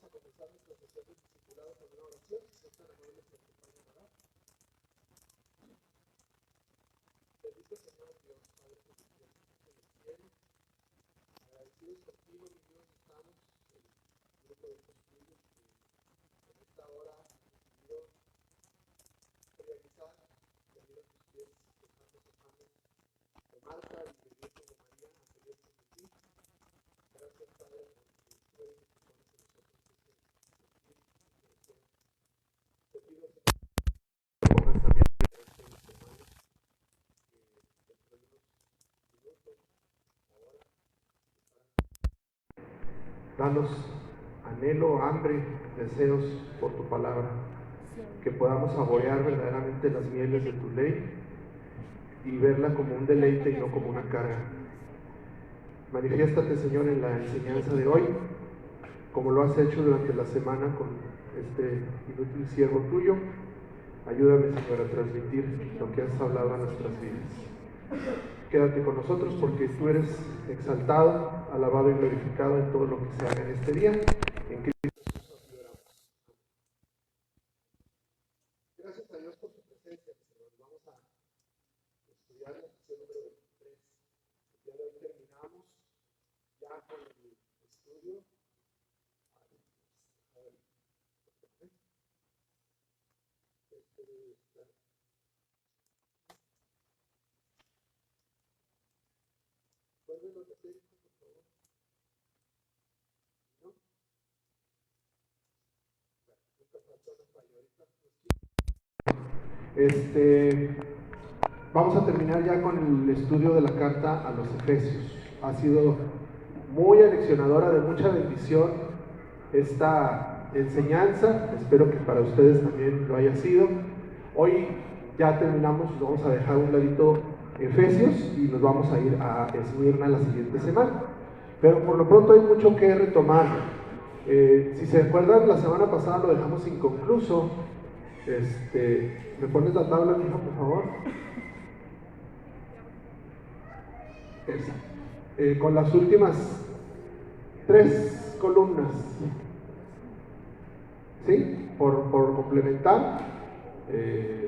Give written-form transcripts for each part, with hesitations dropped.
a comenzar nuestra sesión de discipulado con una oración. Si están amables, que acompañen a orar. Bendito Señor Dios, Padre Celestial, en el cielo. Agradecidos contigo, mi Dios, estamos el grupo de estudios que en esta hora han decidido realizar, venir a tus pies, dejando sus manos de Marta y de Dios como María, a pedirte de ti. Gracias, Padre, porque tú eres el que pones en nosotros ese sentir y deseo. Te pido, Señor, que pongas también en este semana, que dentro de unos minutos, ahora, danos anhelo, hambre, deseos por tu palabra, que podamos saborear verdaderamente las mieles de tu ley y verla como un deleite y no como una carga. Manifiéstate, Señor, en la enseñanza de hoy, como lo has hecho durante la semana con este inútil siervo tuyo. Ayúdame, Señor, a transmitir lo que has hablado a nuestras vidas. Quédate con nosotros porque tú eres exaltado, alabado y glorificado en todo lo que se haga en este día. En Cristo Jesús oramos. Gracias a Dios por su presencia, Señor. Vamos a estudiar la sesión número 23. El día de hoy terminamos ya con el estudio. ¿Vuelven a repetir, por favor? ¿No? Bueno, esta persona falló ahorita. Vamos a terminar ya con el estudio de la carta a los Efesios. Ha sido muy aleccionadora, de mucha bendición esta enseñanza. Espero que para ustedes también lo haya sido. Hoy ya terminamos, vamos a dejar un ladito Efesios y nos vamos a ir a Esmirna la siguiente semana. Pero por lo pronto hay mucho que retomar. Si se acuerdan, la semana pasada lo dejamos inconcluso. ¿Me pones la tabla, mija, por favor? Con las últimas 3 columnas, ¿sí? Por complementar.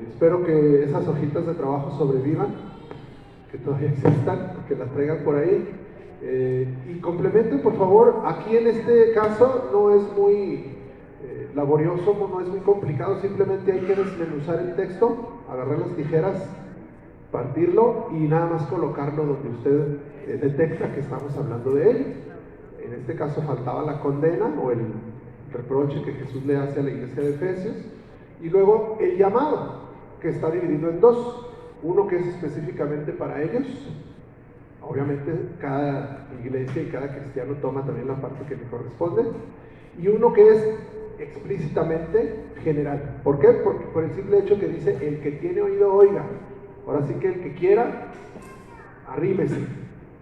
Espero que esas hojitas de trabajo sobrevivan, que todavía existan, que las traigan por ahí. Y complementen, por favor. Aquí en este caso no es muy laborioso, no es muy complicado, simplemente hay que desmenuzar el texto, agarrar las tijeras, partirlo y nada más colocarlo donde usted detecta que estamos hablando de él. En este caso faltaba la condena o el reproche que Jesús le hace a la iglesia de Efesios, y luego el llamado, que está dividido en 2, uno que es específicamente para ellos. Obviamente cada iglesia y cada cristiano toma también la parte que le corresponde, y uno que es explícitamente general. ¿Por qué? Porque por el simple hecho que dice: el que tiene oído oiga. Ahora sí que el que quiera, arrímese,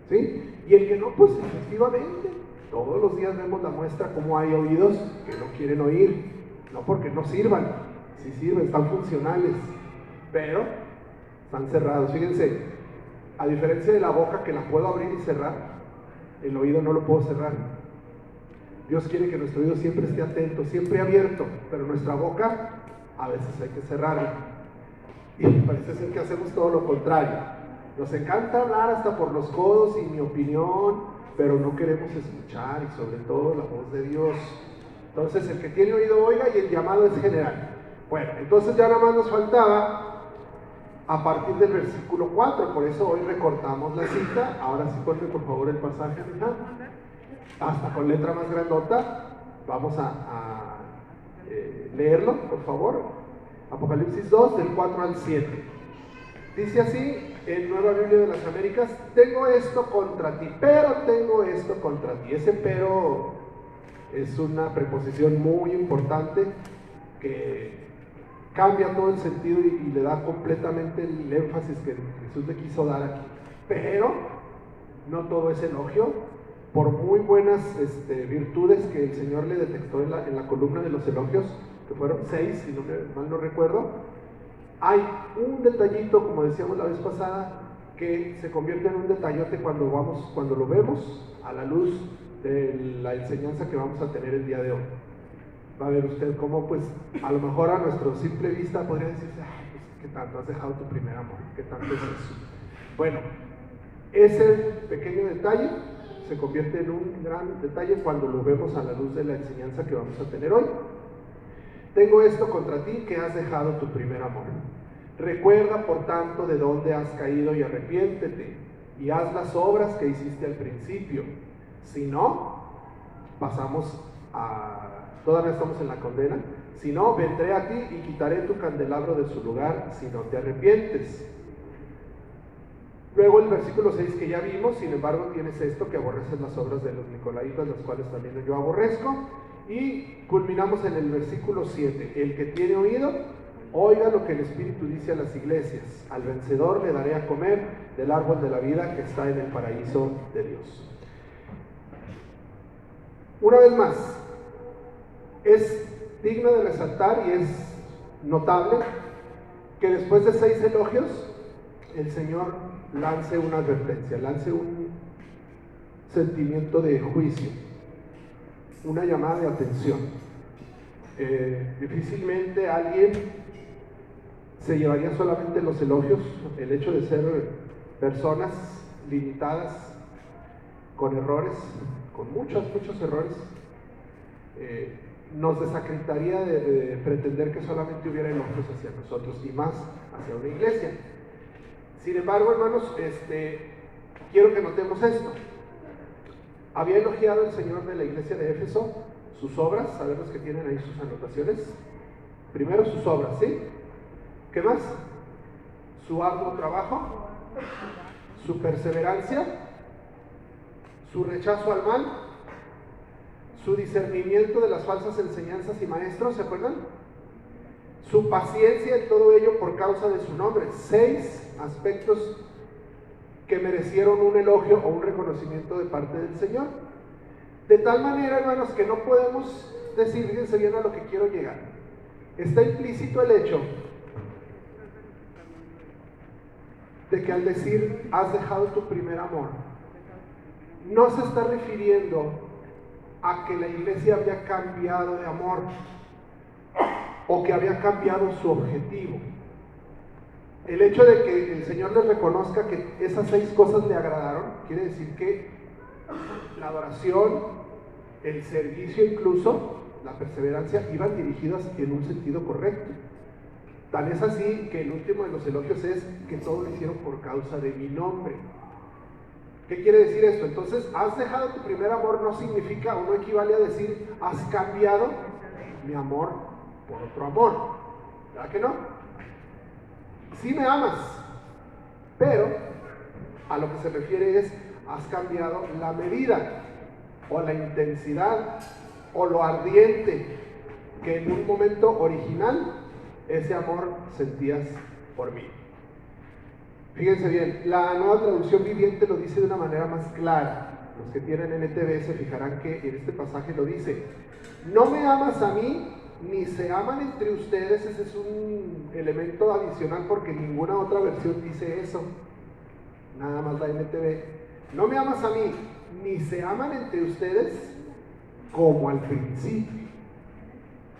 ¿sí? Y el que no, pues efectivamente, todos los días vemos la muestra como hay oídos que no quieren oír, no porque no sirvan, sí sirven, están funcionales, pero están cerrados. Fíjense, a diferencia de la boca que la puedo abrir y cerrar, el oído no lo puedo cerrar. Dios quiere que nuestro oído siempre esté atento, siempre abierto, pero nuestra boca a veces hay que cerrarla. Y parece ser que hacemos todo lo contrario. Nos encanta hablar hasta por los codos y mi opinión, pero no queremos escuchar, y sobre todo la voz de Dios. Entonces el que tiene oído oiga, y el llamado es general. Bueno, entonces ya nada más nos faltaba a partir del versículo 4, por eso hoy recortamos la cita. Ahora sí, ponme por favor el pasaje, mija, hasta con letra más grandota. Vamos a leerlo, por favor. Apocalipsis 2, del 4 al 7. Dice así en Nueva Biblia de las Américas: tengo esto contra ti, pero tengo esto contra ti. Ese pero es una preposición muy importante que cambia todo el sentido y le da completamente el énfasis que Jesús le quiso dar aquí. Pero no todo es elogio. Por muy buenas virtudes que el Señor le detectó en la columna de los elogios, que fueron 6, si mal no recuerdo, hay un detallito, como decíamos la vez pasada, que se convierte en un detallote cuando lo vemos a la luz de la enseñanza que vamos a tener el día de hoy. va a ver usted cómo, pues, a lo mejor a nuestro simple vista podría decirse, ay, pues, ¿qué tanto has dejado tu primer amor? ¿Qué tanto es eso? Bueno, ese pequeño detalle se convierte en un gran detalle cuando lo vemos a la luz de la enseñanza que vamos a tener hoy. Tengo esto contra ti, que has dejado tu primer amor. Recuerda, por tanto, de dónde has caído y arrepiéntete, y haz las obras que hiciste al principio. Si no, todavía estamos en la condena. Si no, vendré a ti y quitaré tu candelabro de su lugar si no te arrepientes. Luego el versículo 6 que ya vimos, sin embargo tienes esto, que aborreces las obras de los nicolaitas, las cuales también yo aborrezco. Y culminamos en el versículo 7, el que tiene oído, oiga lo que el Espíritu dice a las iglesias. Al vencedor le daré a comer del árbol de la vida que está en el paraíso de Dios. Una vez más, es digno de resaltar y es notable que después de 6 elogios, el Señor lance una advertencia, lance un sentimiento de juicio, una llamada de atención. Difícilmente alguien se llevaría solamente los elogios, el hecho de ser personas limitadas, con errores, con muchos errores, nos desacreditaría de pretender que solamente hubiera elogios hacia nosotros y más hacia una iglesia. Sin embargo, hermanos, quiero que notemos esto. Había elogiado el Señor de la iglesia de Éfeso sus obras, a ver los que tienen ahí sus anotaciones. Primero sus obras, ¿sí? ¿Qué más? Su arduo trabajo, su perseverancia, su rechazo al mal, su discernimiento de las falsas enseñanzas y maestros, ¿se acuerdan? Su paciencia en todo ello por causa de su nombre. 6 aspectos que merecieron un elogio o un reconocimiento de parte del Señor. De tal manera, hermanos, que no podemos decir, fíjense bien a lo que quiero llegar. Está implícito el hecho de que al decir has dejado tu primer amor, no se está refiriendo a que la iglesia había cambiado de amor o que había cambiado su objetivo. El hecho de que el Señor les reconozca que esas 6 cosas le agradaron, quiere decir que la adoración, el servicio incluso, la perseverancia, iban dirigidas en un sentido correcto. Tan es así que el último de los elogios es que todo lo hicieron por causa de mi nombre. ¿Qué quiere decir esto? Entonces, has dejado tu primer amor no significa o no equivale a decir has cambiado mi amor por otro amor. ¿Verdad que no? Sí me amas, pero a lo que se refiere es has cambiado la medida o la intensidad o lo ardiente que en un momento original ese amor sentías por mí. Fíjense bien, la Nueva Traducción Viviente lo dice de una manera más clara. Los que tienen NTV se fijarán que en este pasaje lo dice: no me amas a mí, ni se aman entre ustedes. Ese es un elemento adicional porque ninguna otra versión dice eso, nada más la NTV. No me amas a mí, ni se aman entre ustedes como al principio.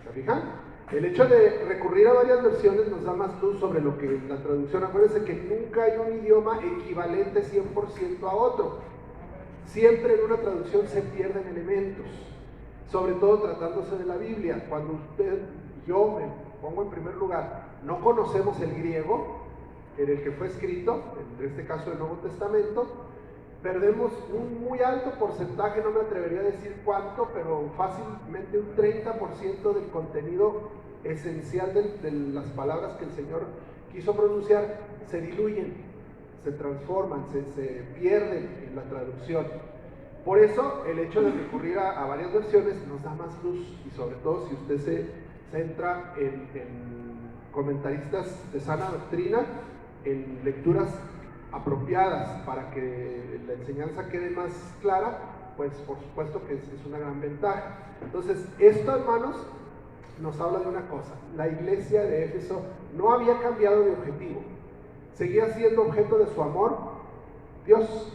¿Se fijan? El hecho de recurrir a varias versiones nos da más luz sobre lo que la traducción. Acuérdense que nunca hay un idioma equivalente 100% a otro. Siempre en una traducción se pierden elementos, sobre todo tratándose de la Biblia. Cuando yo me pongo en primer lugar, no conocemos el griego en el que fue escrito, en este caso el Nuevo Testamento, perdemos un muy alto porcentaje, no me atrevería a decir cuánto, pero fácilmente un 30% del contenido esencial de las palabras que el Señor quiso pronunciar se diluyen, se transforman, se pierden en la traducción. Por eso el hecho de recurrir a varias versiones nos da más luz, y sobre todo si usted se centra en comentaristas de sana doctrina, en lecturas apropiadas para que la enseñanza quede más clara, pues por supuesto que es una gran ventaja. Entonces, esto, hermanos, nos habla de una cosa: la iglesia de Éfeso no había cambiado de objetivo, seguía siendo objeto de su amor Dios.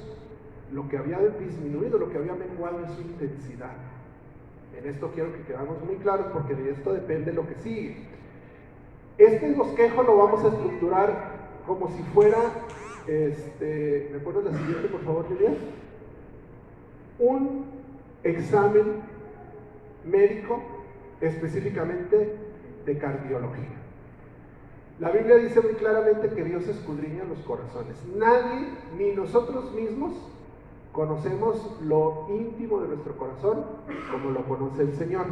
Lo que había disminuido, lo que había menguado es su intensidad. En esto quiero que quedamos muy claros porque de esto depende lo que sigue. Este bosquejo lo vamos a estructurar como si fuera, ¿me pones la siguiente por favor, Lilia? Un examen médico específicamente de cardiología. La Biblia dice muy claramente que Dios escudriña los corazones. Nadie, ni nosotros mismos, conocemos lo íntimo de nuestro corazón como lo conoce el Señor.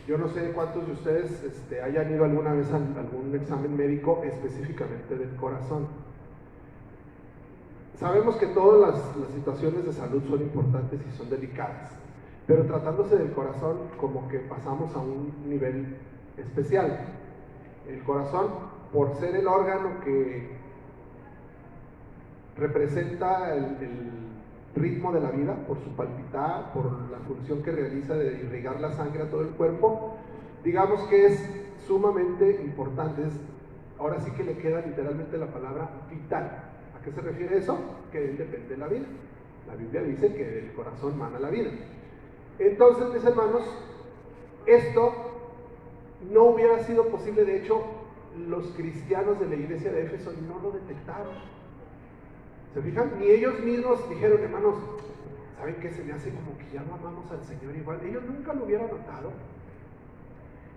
Yo no sé cuántos de ustedes hayan ido alguna vez a algún examen médico específicamente del corazón. Sabemos que todas las situaciones de salud son importantes y son delicadas, pero tratándose del corazón como que pasamos a un nivel especial. El corazón, por ser el órgano que representa el ritmo de la vida, por su palpitar, por la función que realiza de irrigar la sangre a todo el cuerpo, digamos que es sumamente importante. Ahora sí que le queda literalmente la palabra vital. ¿A qué se refiere eso? Que él depende de la vida. La Biblia dice que el corazón mana la vida. Entonces, mis hermanos, esto no hubiera sido posible. De hecho, los cristianos de la iglesia de Éfeso no lo detectaron. ¿Se fijan? Ni ellos mismos dijeron, hermanos, ¿saben qué? Se me hace como que ya no amamos al Señor igual. Ellos nunca lo hubieran notado.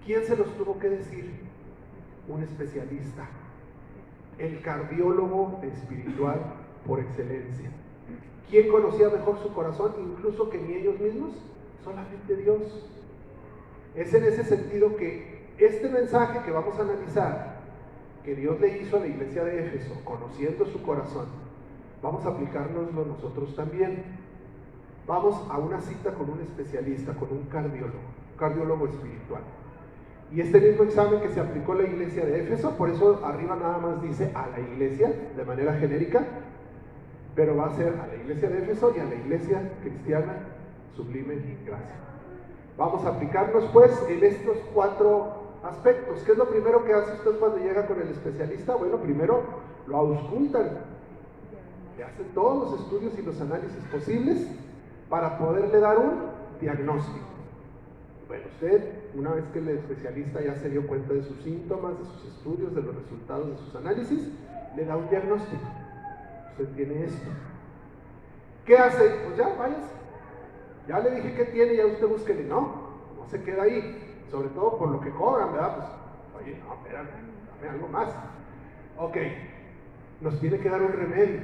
¿Quién se los tuvo que decir? Un especialista, el cardiólogo espiritual por excelencia. ¿Quién conocía mejor su corazón, incluso que ni ellos mismos? Solamente Dios. Es en ese sentido que este mensaje que vamos a analizar, que Dios le hizo a la iglesia de Éfeso, conociendo su corazón, vamos a aplicárnoslo nosotros también. Vamos a una cita con un especialista, con un cardiólogo espiritual. Y este mismo examen que se aplicó a la iglesia de Éfeso, por eso arriba nada más dice a la iglesia, de manera genérica, pero va a ser a la iglesia de Éfeso y a la iglesia cristiana Sublime Gracia. Vamos a aplicarnos pues en estos 4 aspectos. ¿Qué es lo primero que hace usted cuando llega con el especialista? Bueno, primero lo auscultan, le hacen todos los estudios y los análisis posibles para poderle dar un diagnóstico. Bueno, usted, una vez que el especialista ya se dio cuenta de sus síntomas, de sus estudios, de los resultados de sus análisis, le da un diagnóstico. Usted tiene esto. ¿Qué hace? Pues ya, váyase. Ya le dije que tiene, ya usted búsquele. No se queda ahí. Sobre todo por lo que cobran, ¿verdad? Pues, oye, no, espérame, dame algo más. Ok, nos tiene que dar un remedio.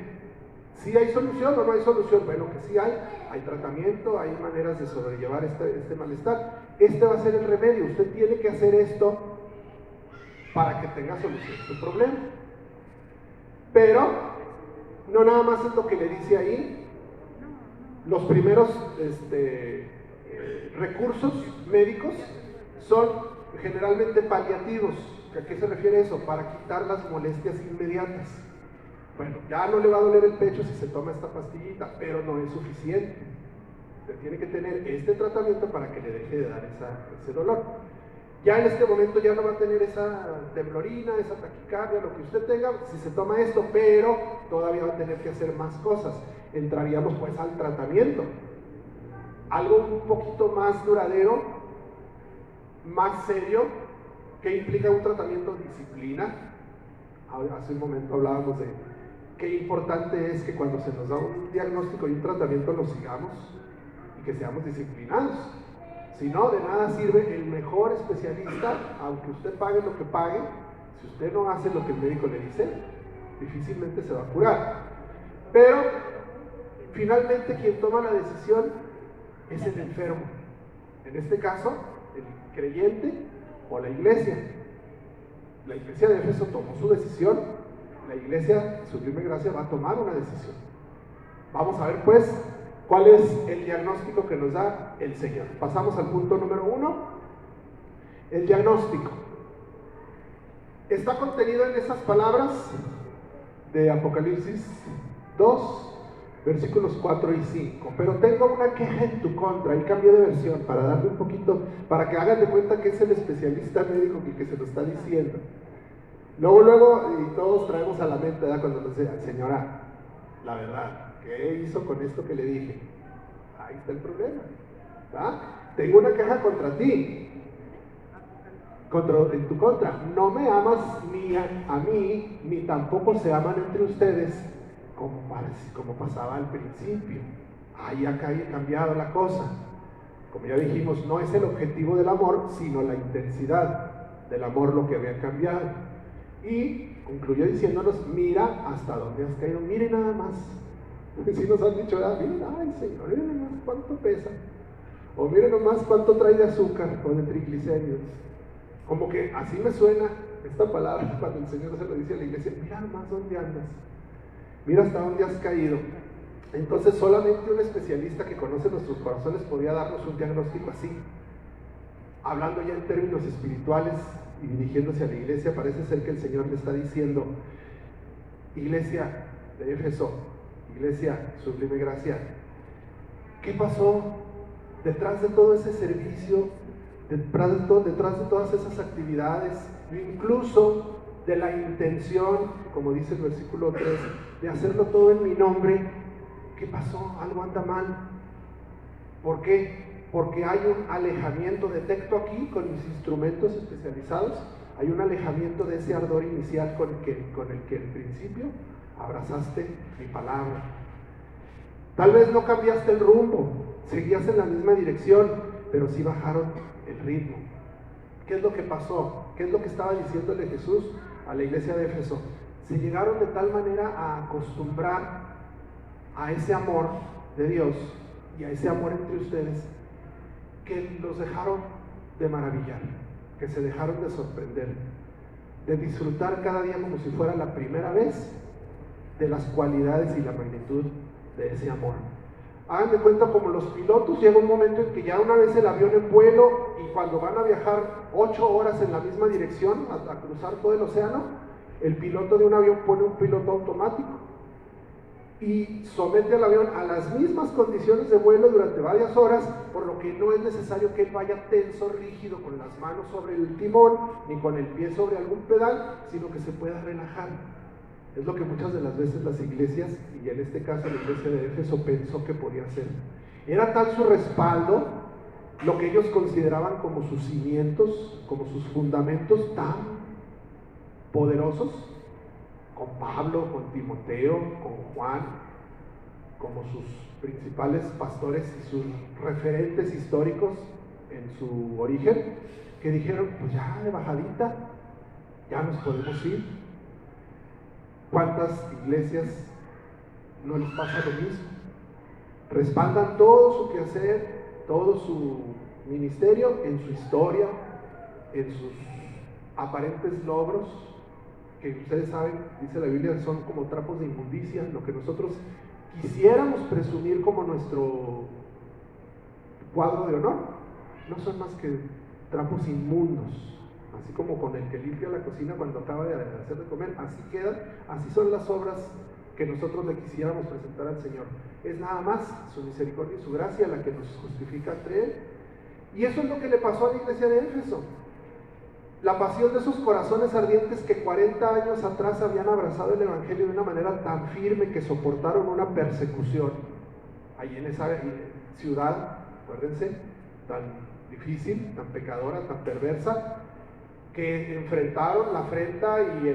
¿Sí hay solución o no hay solución? Bueno, que sí hay tratamiento, hay maneras de sobrellevar este malestar. Este va a ser el remedio. Usted tiene que hacer esto para que tenga solución su problema. Pero no nada más es lo que le dice ahí. Los primeros recursos médicos son generalmente paliativos. ¿A qué se refiere eso? Para quitar las molestias inmediatas. Bueno, ya no le va a doler el pecho si se toma esta pastillita, pero no es suficiente. Usted tiene que tener este tratamiento para que le deje de dar ese dolor. Ya en este momento ya no va a tener esa temblorina, esa taquicardia, lo que usted tenga, si se toma esto, pero todavía va a tener que hacer más cosas. Entraríamos pues al tratamiento. Algo un poquito más duradero, más serio, que implica un tratamiento de disciplina. Hace un momento hablábamos de qué importante es que cuando se nos da un diagnóstico y un tratamiento lo sigamos y que seamos disciplinados. Si no, de nada sirve el mejor especialista, aunque usted pague lo que pague. Si usted no hace lo que el médico le dice, difícilmente se va a curar. Pero finalmente quien toma la decisión es el enfermo. En este caso, el creyente o la iglesia. La iglesia de Éfeso tomó su decisión, la iglesia Sublime Gracia va a tomar una decisión. Vamos a ver pues cuál es el diagnóstico que nos da el Señor. Pasamos al punto número 1, el diagnóstico. Está contenido en esas palabras de Apocalipsis 2, versículos 4 y 5. Pero tengo una queja en tu contra. Y cambio de versión para darle un poquito, para que hagan de cuenta que es el especialista médico que se lo está diciendo. Luego, y todos traemos a la mente, ¿verdad? Cuando nos dice, señora, la verdad, ¿qué hizo con esto que le dije? Ahí está el problema, ¿verdad? tengo una queja contra ti, en tu contra. No me amas ni a mí, ni tampoco se aman entre ustedes como pasaba al principio. Ahí ha cambiado la cosa. Como ya dijimos, no es el objetivo del amor, sino la intensidad del amor lo que había cambiado. Y concluyó diciéndonos, mira hasta dónde has caído, mire nada más. Si nos han dicho, miren, ay Señor, miren nada más cuánto pesa, o miren nomás cuánto trae de azúcar o de triglicéridos. Como que así me suena esta palabra cuando el Señor se lo dice a la iglesia, mira nomás dónde andas, mira hasta dónde has caído. Entonces solamente un especialista que conoce nuestros corazones podía darnos un diagnóstico así. Hablando ya en términos espirituales y dirigiéndose a la iglesia, parece ser que el Señor le está diciendo, iglesia de Éfeso, iglesia Sublime Gracia, ¿qué pasó detrás de todo ese servicio, detrás de todas esas actividades, incluso de la intención, como dice el versículo 3, de hacerlo todo en mi nombre? ¿Qué pasó? Algo anda mal. ¿Por qué? Porque hay un alejamiento, detecto aquí con mis instrumentos especializados, hay un alejamiento de ese ardor inicial con el que en principio abrazaste mi palabra. Tal vez no cambiaste el rumbo, seguías en la misma dirección, pero sí bajaron el ritmo. ¿Qué es lo que pasó? ¿Qué es lo que estaba diciéndole Jesús a la iglesia de Éfeso? Se llegaron de tal manera a acostumbrar a ese amor de Dios y a ese amor entre ustedes, que los dejaron de maravillar, que se dejaron de sorprender, de disfrutar cada día como si fuera la primera vez de las cualidades y la magnitud de ese amor. Hagan de cuenta como los pilotos, llega un momento en que ya una vez el avión en vuelo y cuando van a viajar 8 horas en la misma dirección a cruzar todo el océano, el piloto de un avión pone un piloto automático y somete al avión a las mismas condiciones de vuelo durante varias horas, por lo que no es necesario que él vaya tenso, rígido, con las manos sobre el timón, ni con el pie sobre algún pedal, sino que se pueda relajar. Es lo que muchas de las veces las iglesias, y en este caso la iglesia de Éfeso, pensó que podía hacer. Era tal su respaldo, lo que ellos consideraban como sus cimientos, como sus fundamentos tan poderosos, con Pablo, con Timoteo, con Juan, como sus principales pastores y sus referentes históricos en su origen, que dijeron, pues ya de bajadita, ya nos podemos ir. ¿Cuántas iglesias no les pasa lo mismo? Respaldan todo su quehacer, todo su ministerio en su historia, en sus aparentes logros, que ustedes saben, dice la Biblia, son como trapos de inmundicia, lo que nosotros quisiéramos presumir como nuestro cuadro de honor, no son más que trapos inmundos, así como con el que limpia la cocina cuando acaba de hacer de comer, así quedan, así son las obras que nosotros le quisiéramos presentar al Señor. Es nada más su misericordia y su gracia la que nos justifica entre Él. Y eso es lo que le pasó a la iglesia de Éfeso. La pasión de esos corazones ardientes que 40 años atrás habían abrazado el Evangelio de una manera tan firme que soportaron una persecución ahí en esa ciudad, acuérdense, tan difícil, tan pecadora, tan perversa, que enfrentaron la afrenta y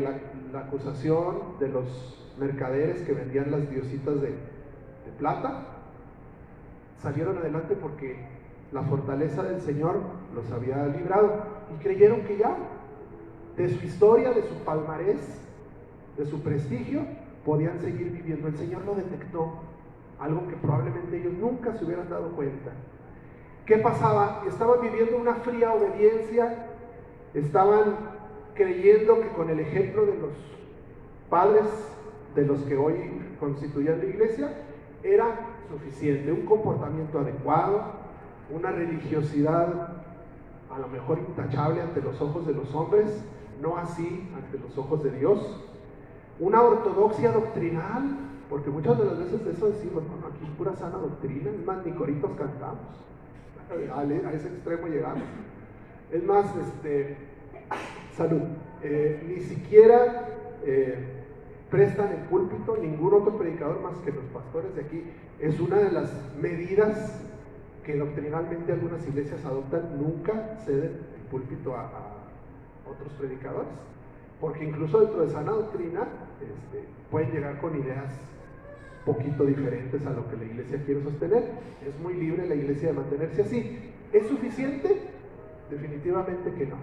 la acusación de los mercaderes que vendían las diositas de plata. Salieron adelante porque la fortaleza del Señor los había librado y creyeron que ya, de su historia, de su palmarés, de su prestigio, podían seguir viviendo. El Señor lo detectó, algo que probablemente ellos nunca se hubieran dado cuenta. ¿Qué pasaba? Estaban viviendo una fría obediencia, estaban creyendo que con el ejemplo de los padres, de los que hoy constituían la iglesia, era suficiente, un comportamiento adecuado, una religiosidad a lo mejor intachable ante los ojos de los hombres, no así ante los ojos de Dios, una ortodoxia doctrinal, porque muchas de las veces de eso decimos, no, aquí es pura sana doctrina, es más, ni coritos cantamos, a ese extremo llegamos. Es más, salud, ni siquiera prestan el púlpito, ningún otro predicador más que los pastores de aquí. Es una de las medidas que doctrinalmente algunas iglesias adoptan, nunca ceden el púlpito a otros predicadores, porque incluso dentro de sana doctrina pueden llegar con ideas poquito diferentes a lo que la iglesia quiere sostener. Es muy libre la iglesia de mantenerse así. ¿Es suficiente? Definitivamente que no.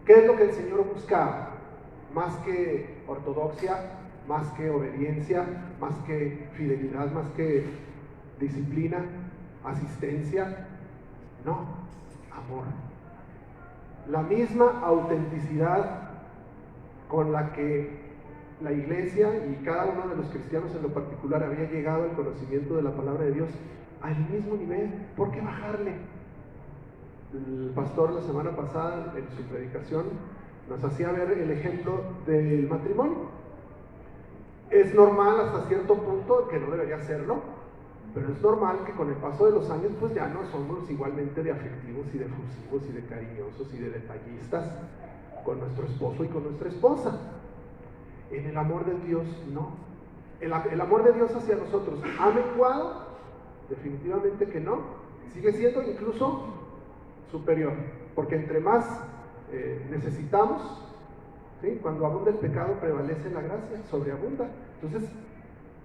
¿Qué es lo que el Señor buscaba? Más que ortodoxia, más que obediencia, más que fidelidad, más que disciplina, asistencia, no, amor. La misma autenticidad con la que la iglesia y cada uno de los cristianos en lo particular había llegado al conocimiento de la palabra de Dios al mismo nivel. ¿Por qué bajarle? El pastor la semana pasada en su predicación nos hacía ver el ejemplo del matrimonio. Es normal hasta cierto punto, que no debería serlo, pero es normal que con el paso de los años pues ya no somos igualmente de afectivos y de efusivos y de cariñosos y de detallistas con nuestro esposo y con nuestra esposa. En el amor de Dios no. El amor de Dios hacia nosotros ¿ha menguado? Definitivamente que no. Sigue siendo incluso superior, porque entre más necesitamos, ¿sí? Cuando abunda el pecado prevalece la gracia, sobreabunda. Entonces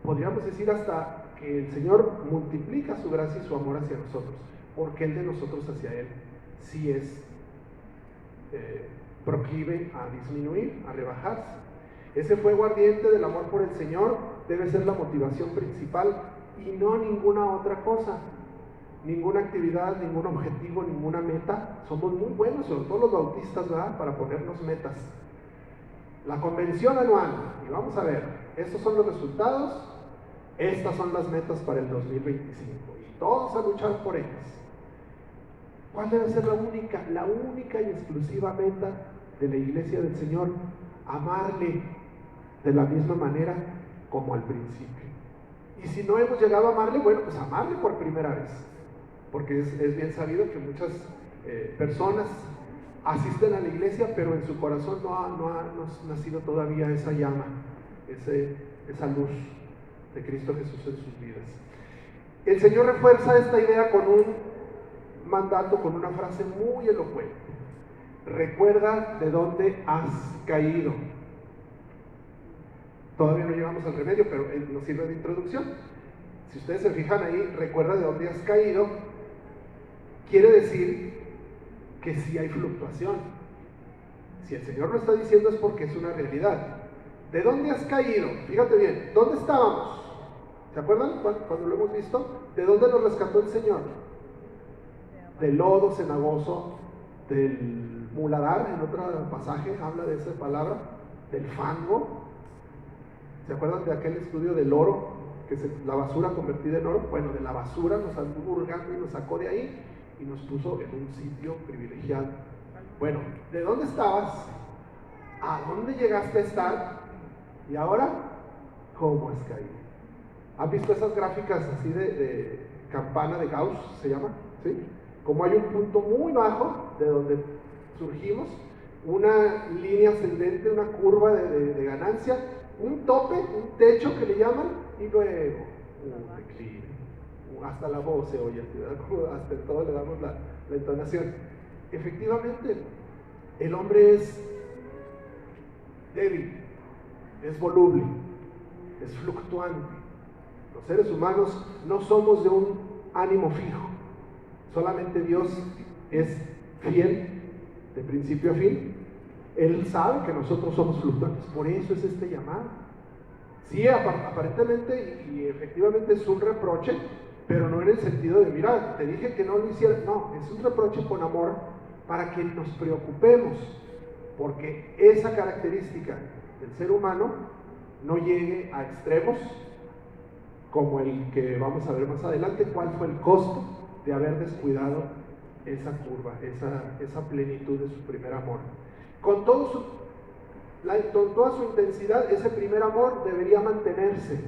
podríamos decir hasta que el Señor multiplica su gracia y su amor hacia nosotros, porque el de nosotros hacia Él sí es proclive a disminuir, a rebajarse. Ese fuego ardiente del amor por el Señor debe ser la motivación principal y no ninguna otra cosa, ninguna actividad, ningún objetivo, ninguna meta. Somos muy buenos, sobre todo los bautistas, ¿verdad?, para ponernos metas. La convención anual, y vamos a ver, estos son los resultados, estas son las metas para el 2025, y todos a luchar por ellas. ¿Cuál debe ser la única y exclusiva meta de la iglesia del Señor? Amarle de la misma manera como al principio. Y si no hemos llegado a amarle, bueno, pues amarle por primera vez, porque es bien sabido que muchas personas asisten a la iglesia, pero en su corazón no ha nacido todavía esa llama, esa luz de Cristo Jesús en sus vidas. El Señor refuerza esta idea con un mandato, con una frase muy elocuente: recuerda de dónde has caído. Todavía no llegamos al remedio, pero nos sirve de introducción. Si ustedes se fijan ahí, recuerda de dónde has caído, quiere decir que sí hay fluctuación. Si el Señor lo está diciendo es porque es una realidad. ¿De dónde has caído? Fíjate bien, ¿dónde estábamos? ¿Se acuerdan cuando lo hemos visto? ¿De dónde nos rescató el Señor? Del lodo cenagoso, del muladar, en otro pasaje habla de esa palabra, del fango. ¿Se acuerdan de aquel estudio del oro? La basura convertida en oro. Bueno, de la basura nos anduvo hurgando y nos sacó de ahí y nos puso en un sitio privilegiado. Bueno, ¿de dónde estabas? ¿A dónde llegaste a estar? Y ahora, ¿cómo has caído? ¿Han visto esas gráficas así de campana de Gauss, se llama? ¿Sí? Como hay un punto muy bajo de donde surgimos, una línea ascendente, una curva de ganancia, un tope, un techo que le llaman, y luego un declive. Hasta la voz se oye, hasta en todo le damos la entonación. Efectivamente, el hombre es débil, es voluble, es fluctuante. Los seres humanos no somos de un ánimo fijo. Solamente Dios es fiel de principio a fin. Él sabe que nosotros somos fluctuantes, por eso es este llamado. Sí, aparentemente y efectivamente es un reproche, pero no en el sentido de, mira, te dije que no lo hicieras. No, es un reproche con amor para que nos preocupemos, porque esa característica del ser humano no llegue a extremos como el que vamos a ver más adelante. ¿Cuál fue el costo de haber descuidado esa curva, esa plenitud de su primer amor? Con toda su intensidad, ese primer amor debería mantenerse,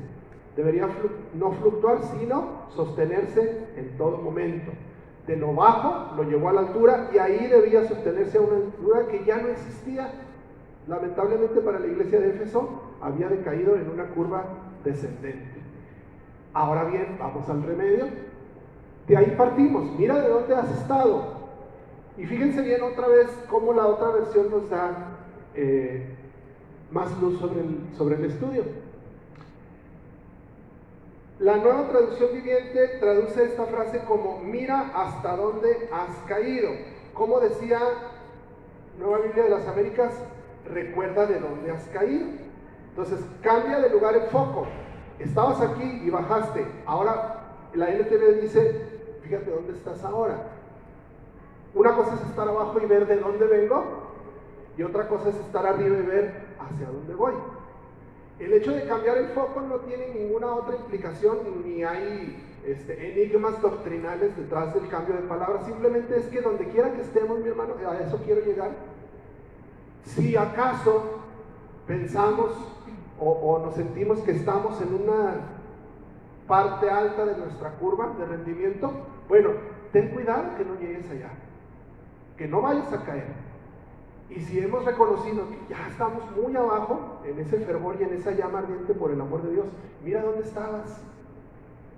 debería no fluctuar, sino sostenerse en todo momento. De lo bajo lo llevó a la altura, y ahí debía sostenerse a una altura que ya no existía. Lamentablemente para la iglesia de Éfeso había decaído en una curva descendente. Ahora bien, vamos al remedio. De ahí partimos, mira de dónde has estado. Y fíjense bien otra vez cómo la otra versión nos da más luz sobre el estudio. La Nueva Traducción Viviente traduce esta frase como mira hasta dónde has caído. Como decía Nueva Biblia de las Américas, recuerda de dónde has caído. Entonces cambia de lugar el foco. Estabas aquí y bajaste. Ahora la NTV dice, fíjate dónde estás ahora. Una cosa es estar abajo y ver de dónde vengo, y otra cosa es estar arriba y ver hacia dónde voy. El hecho de cambiar el foco no tiene ninguna otra implicación, ni hay enigmas doctrinales detrás del cambio de palabra. Simplemente es que donde quiera que estemos, mi hermano, a eso quiero llegar. Si acaso pensamos o nos sentimos que estamos en una parte alta de nuestra curva de rendimiento, bueno, ten cuidado que no llegues allá, que no vayas a caer. Y si hemos reconocido que ya estamos muy abajo, en ese fervor y en esa llama ardiente por el amor de Dios, mira dónde estabas.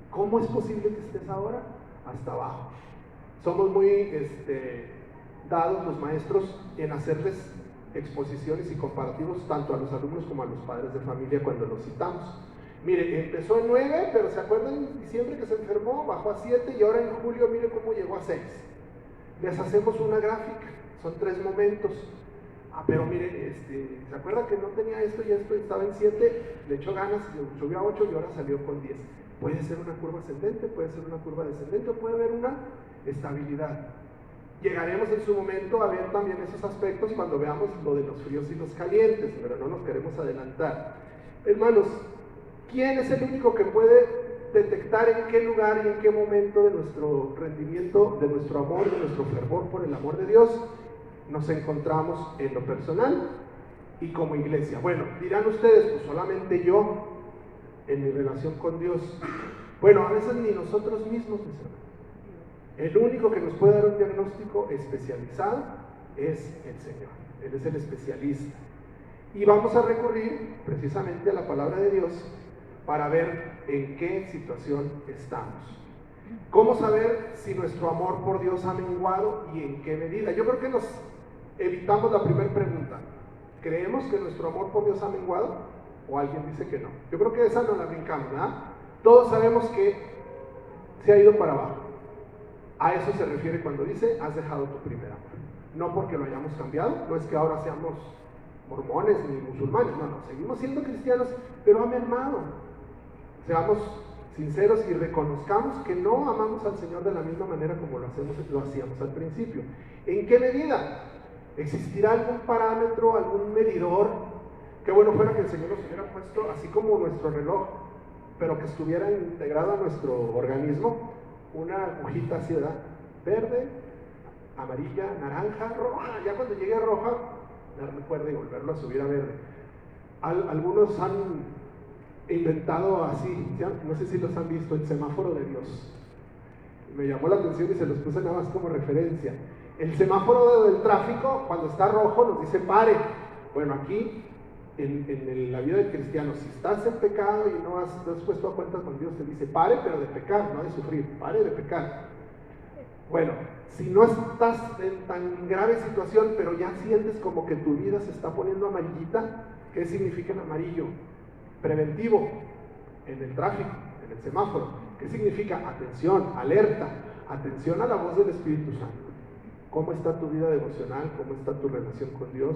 ¿Cómo es posible que estés ahora? Hasta abajo. Somos muy dados los maestros en hacerles exposiciones y comparativos tanto a los alumnos como a los padres de familia cuando los citamos. Mire, empezó en 9, pero ¿se acuerdan en diciembre que se enfermó? Bajó a 7 y ahora en julio mire cómo llegó a 6. Les hacemos una gráfica, son 3 momentos. Pero mire, ¿se acuerda que no tenía esto y esto? Estaba en 7, le echó ganas, subió a 8 y ahora salió con 10. Puede ser una curva ascendente, puede ser una curva descendente, o puede haber una estabilidad. Llegaremos en su momento a ver también esos aspectos cuando veamos lo de los fríos y los calientes, pero no nos queremos adelantar. Hermanos, ¿quién es el único que puede detectar en qué lugar y en qué momento de nuestro rendimiento, de nuestro amor, de nuestro fervor por el amor de Dios, nos encontramos en lo personal y como iglesia? Bueno, dirán ustedes, pues solamente yo en mi relación con Dios. Bueno, a veces ni nosotros mismos, mis hermanos. El único que nos puede dar un diagnóstico especializado es el Señor. Él es el especialista. Y vamos a recurrir precisamente a la palabra de Dios para ver en qué situación estamos. ¿Cómo saber si nuestro amor por Dios ha menguado y en qué medida? Yo creo que nos evitamos la primera pregunta. ¿Creemos que nuestro amor por Dios ha menguado? ¿O alguien dice que no? Yo creo que esa no la brincamos, ¿verdad? Todos sabemos que se ha ido para abajo. A eso se refiere cuando dice, has dejado tu primer amor. No porque lo hayamos cambiado, no es que ahora seamos mormones ni musulmanes, no, seguimos siendo cristianos, pero ha mermado. Seamos sinceros y reconozcamos que no amamos al Señor de la misma manera como lo hacíamos al principio. ¿En qué medida? ¿Existirá algún parámetro, algún medidor? Qué bueno fuera que el Señor nos hubiera puesto así como nuestro reloj, pero que estuviera integrado a nuestro organismo, una agujita así, ¿verdad? Verde, amarilla, naranja, roja. Ya cuando llegue a roja, darme cuerda y volverlo a subir a verde. Algunos han inventado así, ¿ya? No sé si los han visto, el semáforo de Dios. Me llamó la atención y se los puse nada más como referencia. El semáforo del tráfico, cuando está rojo, nos dice pare. Bueno, aquí en la vida del cristiano, si estás en pecado y no has puesto a cuentas con Dios, te dice pare, pero de pecar, no de sufrir, pare de pecar. Bueno, si no estás en tan grave situación, pero ya sientes como que tu vida se está poniendo amarillita, ¿qué significa en amarillo? Preventivo, en el tráfico, en el semáforo. ¿Qué significa? Atención, alerta, atención a la voz del Espíritu Santo. ¿Cómo está tu vida devocional? ¿Cómo está tu relación con Dios?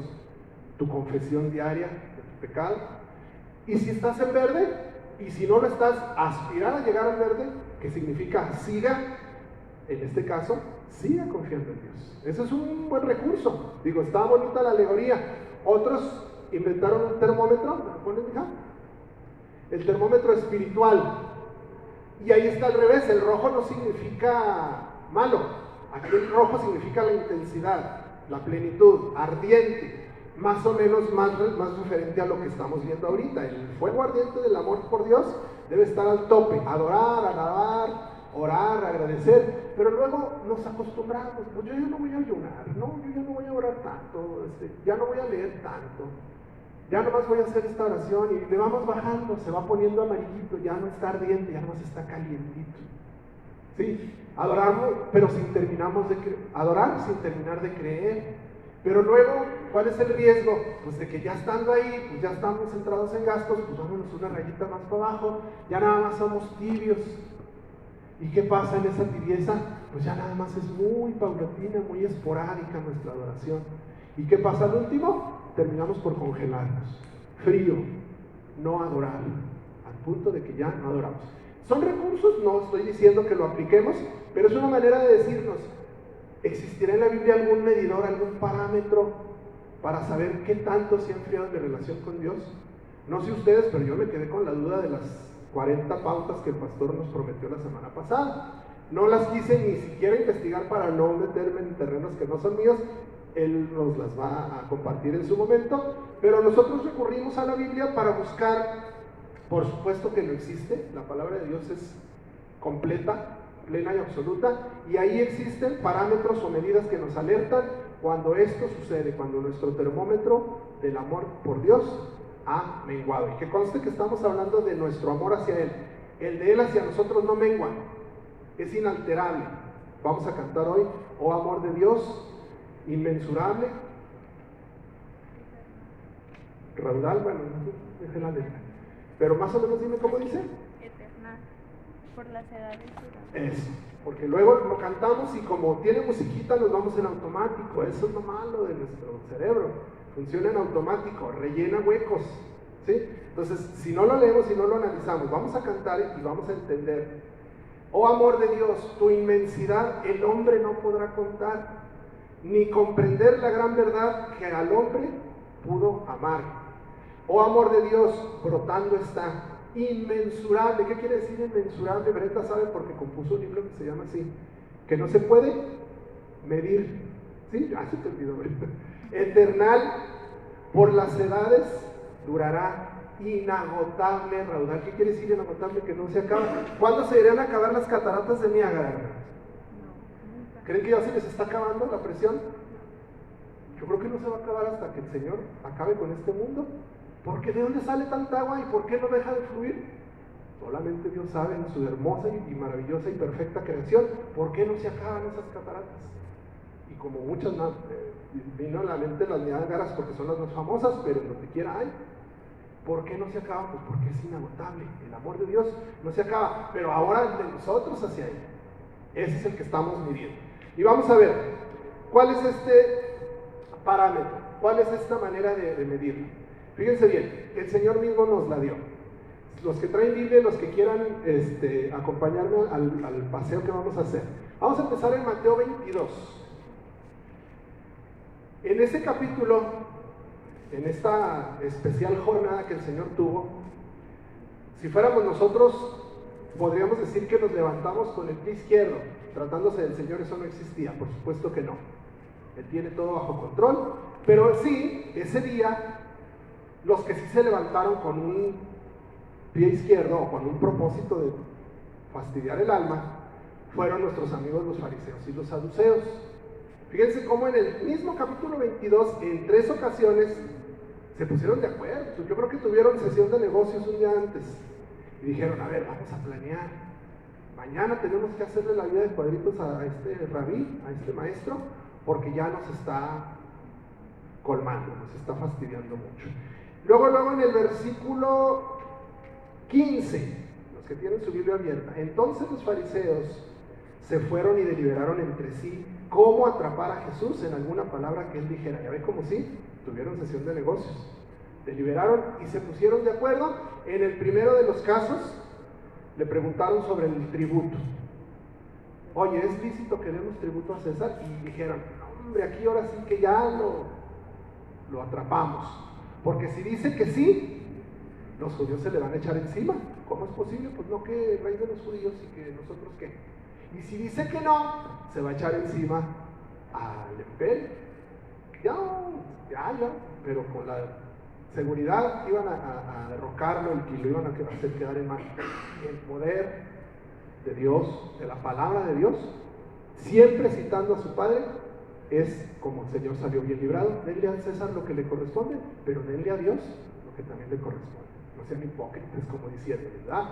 Tu confesión diaria de tu pecado. Y si estás en verde, y si no lo estás, aspirar a llegar al verde, que significa siga, en este caso, siga confiando en Dios. Ese es un buen recurso. Digo, está bonita la alegoría. Otros inventaron un termómetro, ¿me lo ponen, hija? El termómetro espiritual. Y ahí está al revés, el rojo no significa malo. Aquí el rojo significa la intensidad, la plenitud, ardiente. Más o menos más referente a lo que estamos viendo ahorita. El fuego ardiente del amor por Dios debe estar al tope, adorar, alabar, orar, agradecer, pero luego nos acostumbramos, pues yo ya no voy a ayunar, no, yo ya no voy a orar tanto, ya no voy a leer tanto, ya nomás voy a hacer esta oración, y le vamos bajando, se va poniendo amarillito, ya no está ardiente, ya nomás está calientito. ¿sí? Adoramos, pero adorar sin terminar de creer. Pero luego, ¿cuál es el riesgo? Pues de que ya estando ahí, pues ya estamos centrados en gastos, pues vámonos una rayita más para abajo, ya nada más somos tibios. ¿Y qué pasa en esa tibieza? Pues ya nada más es muy paulatina, muy esporádica nuestra adoración. ¿Y qué pasa al último? Terminamos por congelarnos. Frío, no adorar, al punto de que ya no adoramos. Son recursos, no estoy diciendo que lo apliquemos, pero es una manera de decirnos, ¿existirá en la Biblia algún medidor, algún parámetro para saber qué tanto se ha enfriado mi relación con Dios? No sé ustedes, pero yo me quedé con la duda de las 40 pautas que el pastor nos prometió la semana pasada. No las quise ni siquiera investigar para no meterme en terrenos que no son míos. Él nos las va a compartir en su momento, pero nosotros recurrimos a la Biblia para buscar, por supuesto que no existe, la palabra de Dios es completa, plena y absoluta, y ahí existen parámetros o medidas que nos alertan cuando esto sucede, cuando nuestro termómetro del amor por Dios ha menguado. Y que conste que estamos hablando de nuestro amor hacia Él. El de Él hacia nosotros no mengua, es inalterable. Vamos a cantar hoy, oh amor de Dios, inmensurable, raudal, bueno, dejé la letra, pero más o menos dime cómo dice. Eternal, por las edades duraderas. Eso, porque luego lo cantamos y como tiene musiquita nos vamos en automático. Eso es lo malo de nuestro cerebro, funciona en automático, rellena huecos, ¿sí? Entonces, si no lo leemos y no lo analizamos, vamos a cantar y vamos a entender. Oh amor de Dios, tu inmensidad el hombre no podrá contar, ni comprender la gran verdad que al hombre pudo amar. Oh amor de Dios, brotando está, inmensurable. ¿Qué quiere decir inmensurable? Brenda sabe porque compuso un libro que se llama así, que no se puede medir. ¿Sí? Ah, se te olvidó. Eternal, por las edades durará, inagotable raudal. ¿Qué quiere decir inagotable? Que no se acaba. ¿Cuándo se irán a acabar las cataratas de Niágara? ¿Creen que ya se les está acabando la presión? Yo creo que no se va a acabar hasta que el Señor acabe con este mundo. Porque ¿de dónde sale tanta agua y por qué no deja de fluir? Solamente Dios sabe en su hermosa y maravillosa y perfecta creación por qué no se acaban esas cataratas. Y como muchas más, vino a la mente las Niágaras porque son las más famosas, pero en donde quiera hay. ¿Por qué no se acaba? Pues porque es inagotable. El amor de Dios no se acaba, pero ahora el de nosotros hacia Él. Ese es el que estamos midiendo. Y vamos a ver, ¿cuál es este parámetro? ¿Cuál es esta manera de medirlo? Fíjense bien, el Señor mismo nos la dio. Los que traen Biblia, los que quieran acompañarme al paseo que vamos a hacer. Vamos a empezar en Mateo 22. En ese capítulo, en esta especial jornada que el Señor tuvo, si fuéramos nosotros, podríamos decir que nos levantamos con el pie izquierdo. Tratándose del Señor, eso no existía, por supuesto que no. Él tiene todo bajo control, pero sí, ese día, los que sí se levantaron con un pie izquierdo o con un propósito de fastidiar el alma, fueron nuestros amigos los fariseos y los saduceos. Fíjense cómo en el mismo capítulo 22, en 3 ocasiones, se pusieron de acuerdo. Yo creo que tuvieron sesión de negocios un día antes y dijeron, a ver, vamos a planear. Mañana tenemos que hacerle la vida de cuadritos a este rabí, a este maestro, porque ya nos está colmando, nos está fastidiando mucho. Luego en el versículo 15, los que tienen su Biblia abierta, entonces los fariseos se fueron y deliberaron entre sí cómo atrapar a Jesús en alguna palabra que él dijera. Ya ve como sí, tuvieron sesión de negocios, deliberaron y se pusieron de acuerdo. En el primero de los casos le preguntaron sobre el tributo. Oye, ¿es lícito que demos tributo a César? Y dijeron, hombre, aquí ahora sí que ya lo atrapamos. Porque si dice que sí, los judíos se le van a echar encima. ¿Cómo es posible? Pues no, que el rey de los judíos y que nosotros qué. Y si dice que no, se va a echar encima al imperio. Ya, pero con la seguridad iban a derrocarlo y lo iban a hacer quedar en mal. El poder de Dios, de la palabra de Dios, siempre citando a su Padre, es como el Señor salió bien librado. Denle a César lo que le corresponde, pero denle a Dios lo que también le corresponde. No sean hipócritas como diciendo, ¿verdad?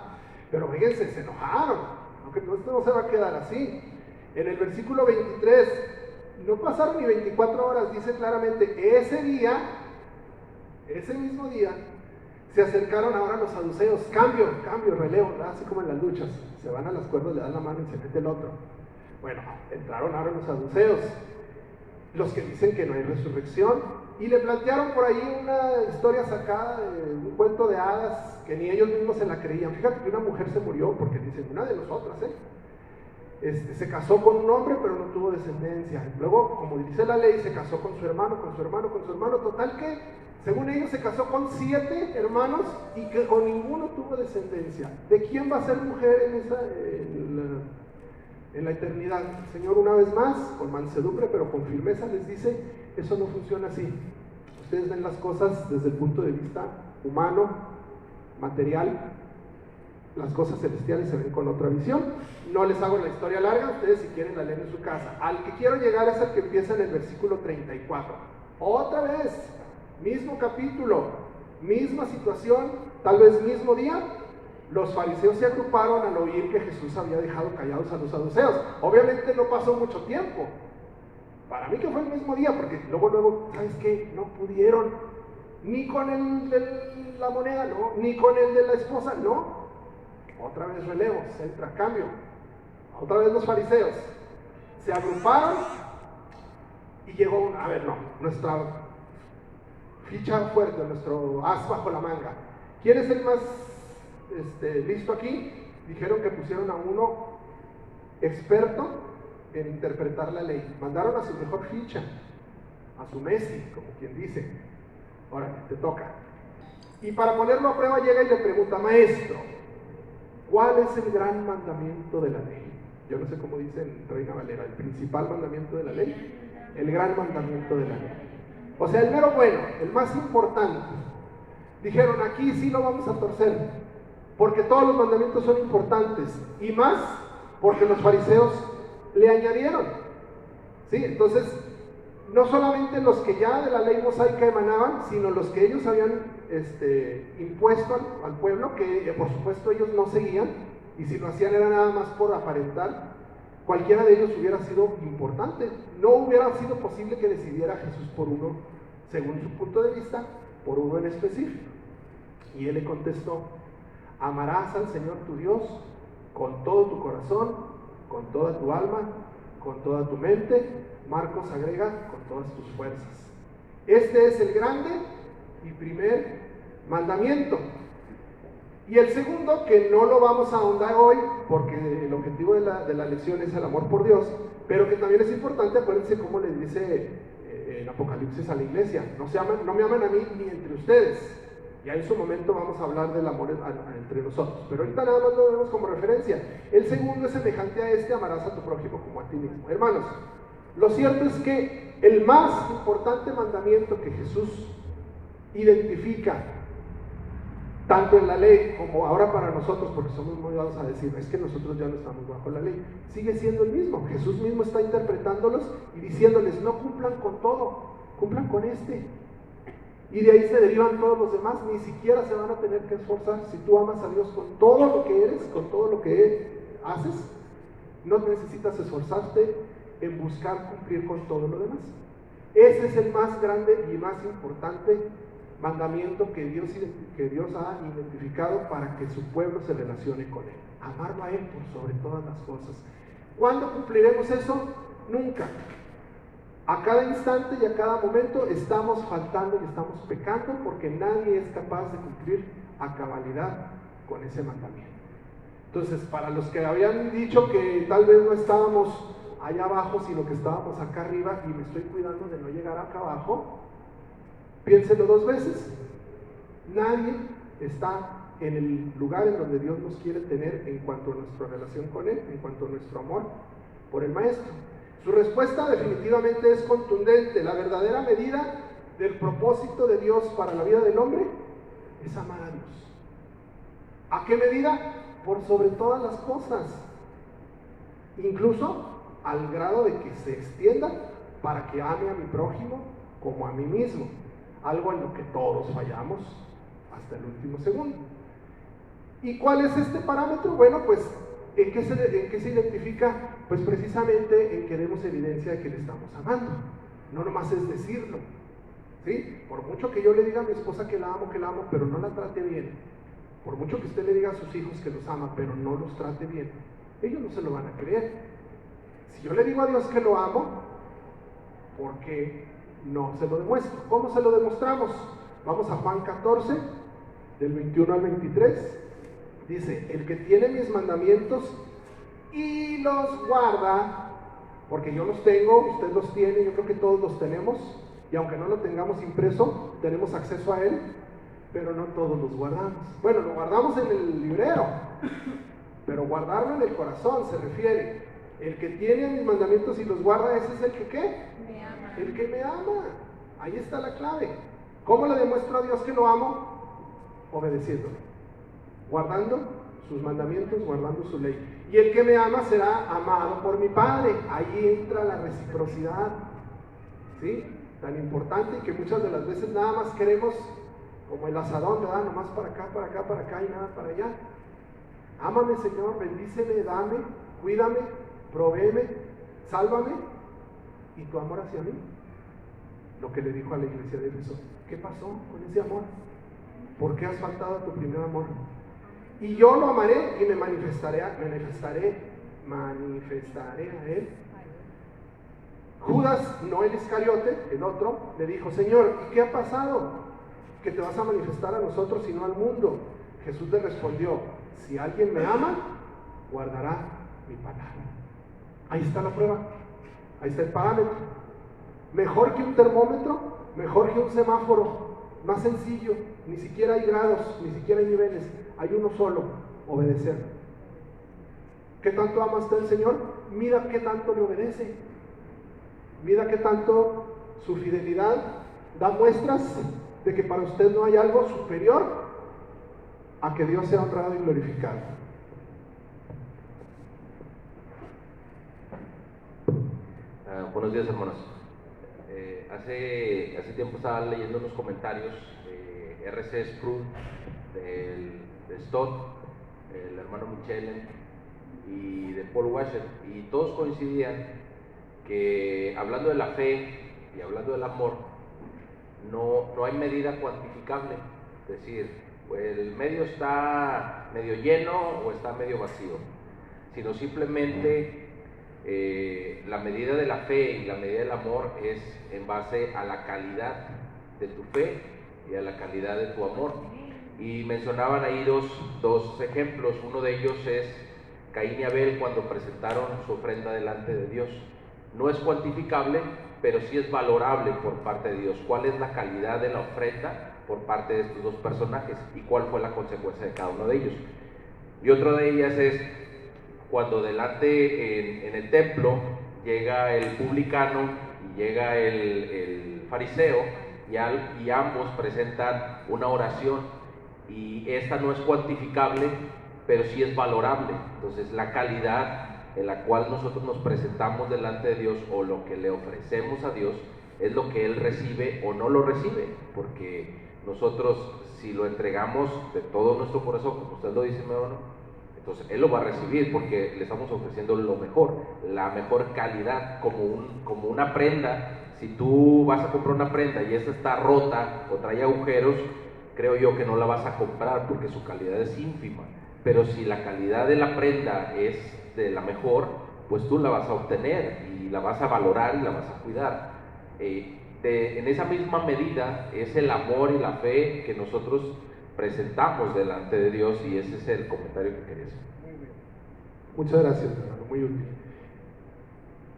Pero fíjense, se enojaron. aunque esto no se va a quedar así. En el versículo 23, no pasaron ni 24 horas, dice claramente, ese mismo día, se acercaron ahora los saduceos, cambio, relevo, ¿verdad? Así como en las luchas, se van a las cuerdas, le dan la mano y se mete el otro. Bueno, entraron ahora los saduceos, los que dicen que no hay resurrección, y le plantearon por ahí una historia sacada de un cuento de hadas que ni ellos mismos se la creían. Fíjate que una mujer se murió, porque dicen, una de nosotras, se casó con un hombre pero no tuvo descendencia. Luego, como dice la ley, se casó con su hermano, total que, según ellos, se casó con 7 hermanos y que con ninguno tuvo descendencia. ¿De quién va a ser mujer en la eternidad? El Señor, una vez más, con mansedumbre pero con firmeza, les dice, eso no funciona así. Ustedes ven las cosas desde el punto de vista humano, material. Las cosas celestiales se ven con otra visión. No les hago la historia larga, ustedes si quieren la leen en su casa. Al que quiero llegar es al que empieza en el versículo 34. Otra vez, mismo capítulo, misma situación, tal vez mismo día. Los fariseos se agruparon al oír que Jesús había dejado callados a los saduceos. Obviamente no pasó mucho tiempo. Para mí que fue el mismo día, porque luego, ¿sabes qué? No pudieron, ni con el de la moneda, no, ni con el de la esposa, no. Otra vez relevos, entra, cambio. Otra vez los fariseos se agruparon y llegó nuestra ficha fuerte, nuestro as bajo la manga. ¿Quién es el más listo aquí? Dijeron que pusieron a uno experto en interpretar la ley. Mandaron a su mejor ficha, a su Messi, como quien dice. Ahora, te toca. Y para ponerlo a prueba llega y le pregunta, maestro, ¿cuál es el gran mandamiento de la ley? Yo no sé cómo dice en Reina Valera, el principal mandamiento de la ley, el gran mandamiento de la ley. O sea, el mero bueno, el más importante. Dijeron, aquí sí lo vamos a torcer, porque todos los mandamientos son importantes, y más porque los fariseos le añadieron. ¿Sí? Entonces, no solamente los que ya de la ley mosaica emanaban, sino los que ellos habían impuesto al pueblo, que por supuesto ellos no seguían, y si lo hacían era nada más por aparentar. Cualquiera de ellos hubiera sido importante. No hubiera sido posible que decidiera Jesús por uno, según su punto de vista, por uno en específico. Y él le contestó, amarás al Señor tu Dios con todo tu corazón, con toda tu alma, con toda tu mente. Marcos agrega, con todas tus fuerzas. Este es el grande y primer mandamiento. Y el segundo, que no lo vamos a ahondar hoy, porque el objetivo de la lección es el amor por Dios, pero que también es importante, acuérdense cómo le dice en Apocalipsis a la iglesia, no me aman a mí ni entre ustedes. Ya en su momento vamos a hablar del amor entre nosotros, pero ahorita nada más lo vemos como referencia. El segundo es semejante a este, amarás a tu prójimo como a ti mismo. Hermanos, lo cierto es que el más importante mandamiento que Jesús identifica, tanto en la ley como ahora para nosotros, porque somos muy dados a decir, es que nosotros ya no estamos bajo la ley, sigue siendo el mismo. Jesús mismo está interpretándolos y diciéndoles, no cumplan con todo, cumplan con este. Y de ahí se derivan todos los demás, ni siquiera se van a tener que esforzar. Si tú amas a Dios con todo lo que eres, con todo lo que haces, no necesitas esforzarte en buscar cumplir con todo lo demás. Ese es el más grande y más importante mandamiento que Dios ha identificado para que su pueblo se relacione con Él. Amarlo a Él por sobre todas las cosas. ¿Cuándo cumpliremos eso? Nunca. A cada instante y a cada momento estamos faltando y estamos pecando, porque nadie es capaz de cumplir a cabalidad con ese mandamiento. Entonces, para los que habían dicho que tal vez no estábamos allá abajo, sino que estábamos acá arriba y me estoy cuidando de no llegar acá abajo, piénsenlo 2 veces. Nadie está en el lugar en donde Dios nos quiere tener en cuanto a nuestra relación con Él, en cuanto a nuestro amor por el Maestro. Su respuesta definitivamente es contundente. La verdadera medida del propósito de Dios para la vida del hombre es amar a Dios. ¿A qué medida? Por sobre todas las cosas, incluso al grado de que se extienda para que ame a mi prójimo como a mí mismo, algo en lo que todos fallamos hasta el último segundo. ¿Y cuál es este parámetro? Bueno, pues ¿En qué se identifica? Pues precisamente en que demos evidencia de que le estamos amando. No nomás es decirlo, ¿sí? Por mucho que yo le diga a mi esposa que la amo, pero no la trate bien, por mucho que usted le diga a sus hijos que los ama, pero no los trate bien, ellos no se lo van a creer. Si yo le digo a Dios que lo amo, ¿por qué no se lo demuestro? ¿Cómo se lo demostramos? Vamos a Juan 14, del 21 al 23. Dice, el que tiene mis mandamientos y los guarda, porque yo los tengo, usted los tiene, yo creo que todos los tenemos, y aunque no lo tengamos impreso, tenemos acceso a él, pero no todos los guardamos. Bueno, lo guardamos en el librero, pero guardarlo en el corazón se refiere. El que tiene mis mandamientos y los guarda, ese es el que ¿qué? Me ama. El que me ama. Ahí está la clave. ¿Cómo le demuestro a Dios que lo amo? Obedeciéndolo, guardando sus mandamientos, guardando su ley. Y el que me ama será amado por mi Padre. Ahí entra la reciprocidad, ¿sí? Tan importante, y que muchas de las veces nada más queremos como el asadón, ¿verdad? Nomás para acá, para acá, para acá y nada para allá. Ámame, Señor, bendíceme, dame, cuídame, provéeme, sálvame. ¿Y tu amor hacia mí? Lo que le dijo a la iglesia de Éfeso. ¿Qué pasó con ese amor? ¿Por qué has faltado a tu primer amor? Y yo lo amaré y me manifestaré a él. Judas, no el Iscariote, el otro, le dijo, Señor, ¿y qué ha pasado? Que te vas a manifestar a nosotros y no al mundo. Jesús le respondió, si alguien me ama, guardará mi palabra. Ahí está la prueba, ahí está el parámetro. Mejor que un termómetro, mejor que un semáforo, más sencillo, ni siquiera hay grados, ni siquiera hay niveles, hay uno solo, obedecer. ¿Qué tanto ama usted al Señor? Mira qué tanto le obedece, mira qué tanto su fidelidad da muestras de que para usted no hay algo superior a que Dios sea honrado y glorificado. Buenos días, hermanos. Hace tiempo estaba leyendo unos comentarios de R.C. Sproul, de Stott, el hermano Michelen y de Paul Washer, y todos coincidían que hablando de la fe y hablando del amor, no hay medida cuantificable, es decir, pues el medio está medio lleno o está medio vacío, sino simplemente la medida de la fe y la medida del amor es en base a la calidad de tu fe y a la calidad de tu amor. Y mencionaban ahí dos ejemplos. Uno de ellos es Caín y Abel cuando presentaron su ofrenda delante de Dios. No es cuantificable, pero sí es valorable por parte de Dios. ¿Cuál es la calidad de la ofrenda por parte de estos dos personajes? ¿Y cuál fue la consecuencia de cada uno de ellos? Y otra de ellas es cuando delante en el templo llega el publicano y llega el fariseo y ambos presentan una oración, y esta no es cuantificable, pero sí es valorable. Entonces la calidad en la cual nosotros nos presentamos delante de Dios o lo que le ofrecemos a Dios es lo que Él recibe o no lo recibe, porque nosotros si lo entregamos de todo nuestro corazón, como usted lo dice, mi hermano, entonces Él lo va a recibir porque le estamos ofreciendo lo mejor, la mejor calidad, como una prenda. Si tú vas a comprar una prenda y esa está rota o trae agujeros, creo yo que no la vas a comprar porque su calidad es ínfima. Pero si la calidad de la prenda es de la mejor, pues tú la vas a obtener y la vas a valorar y la vas a cuidar. En esa misma medida es el amor y la fe que nosotros presentamos delante de Dios, y ese es el comentario que quería hacer. Muy bien. Muchas gracias, hermano, muy útil.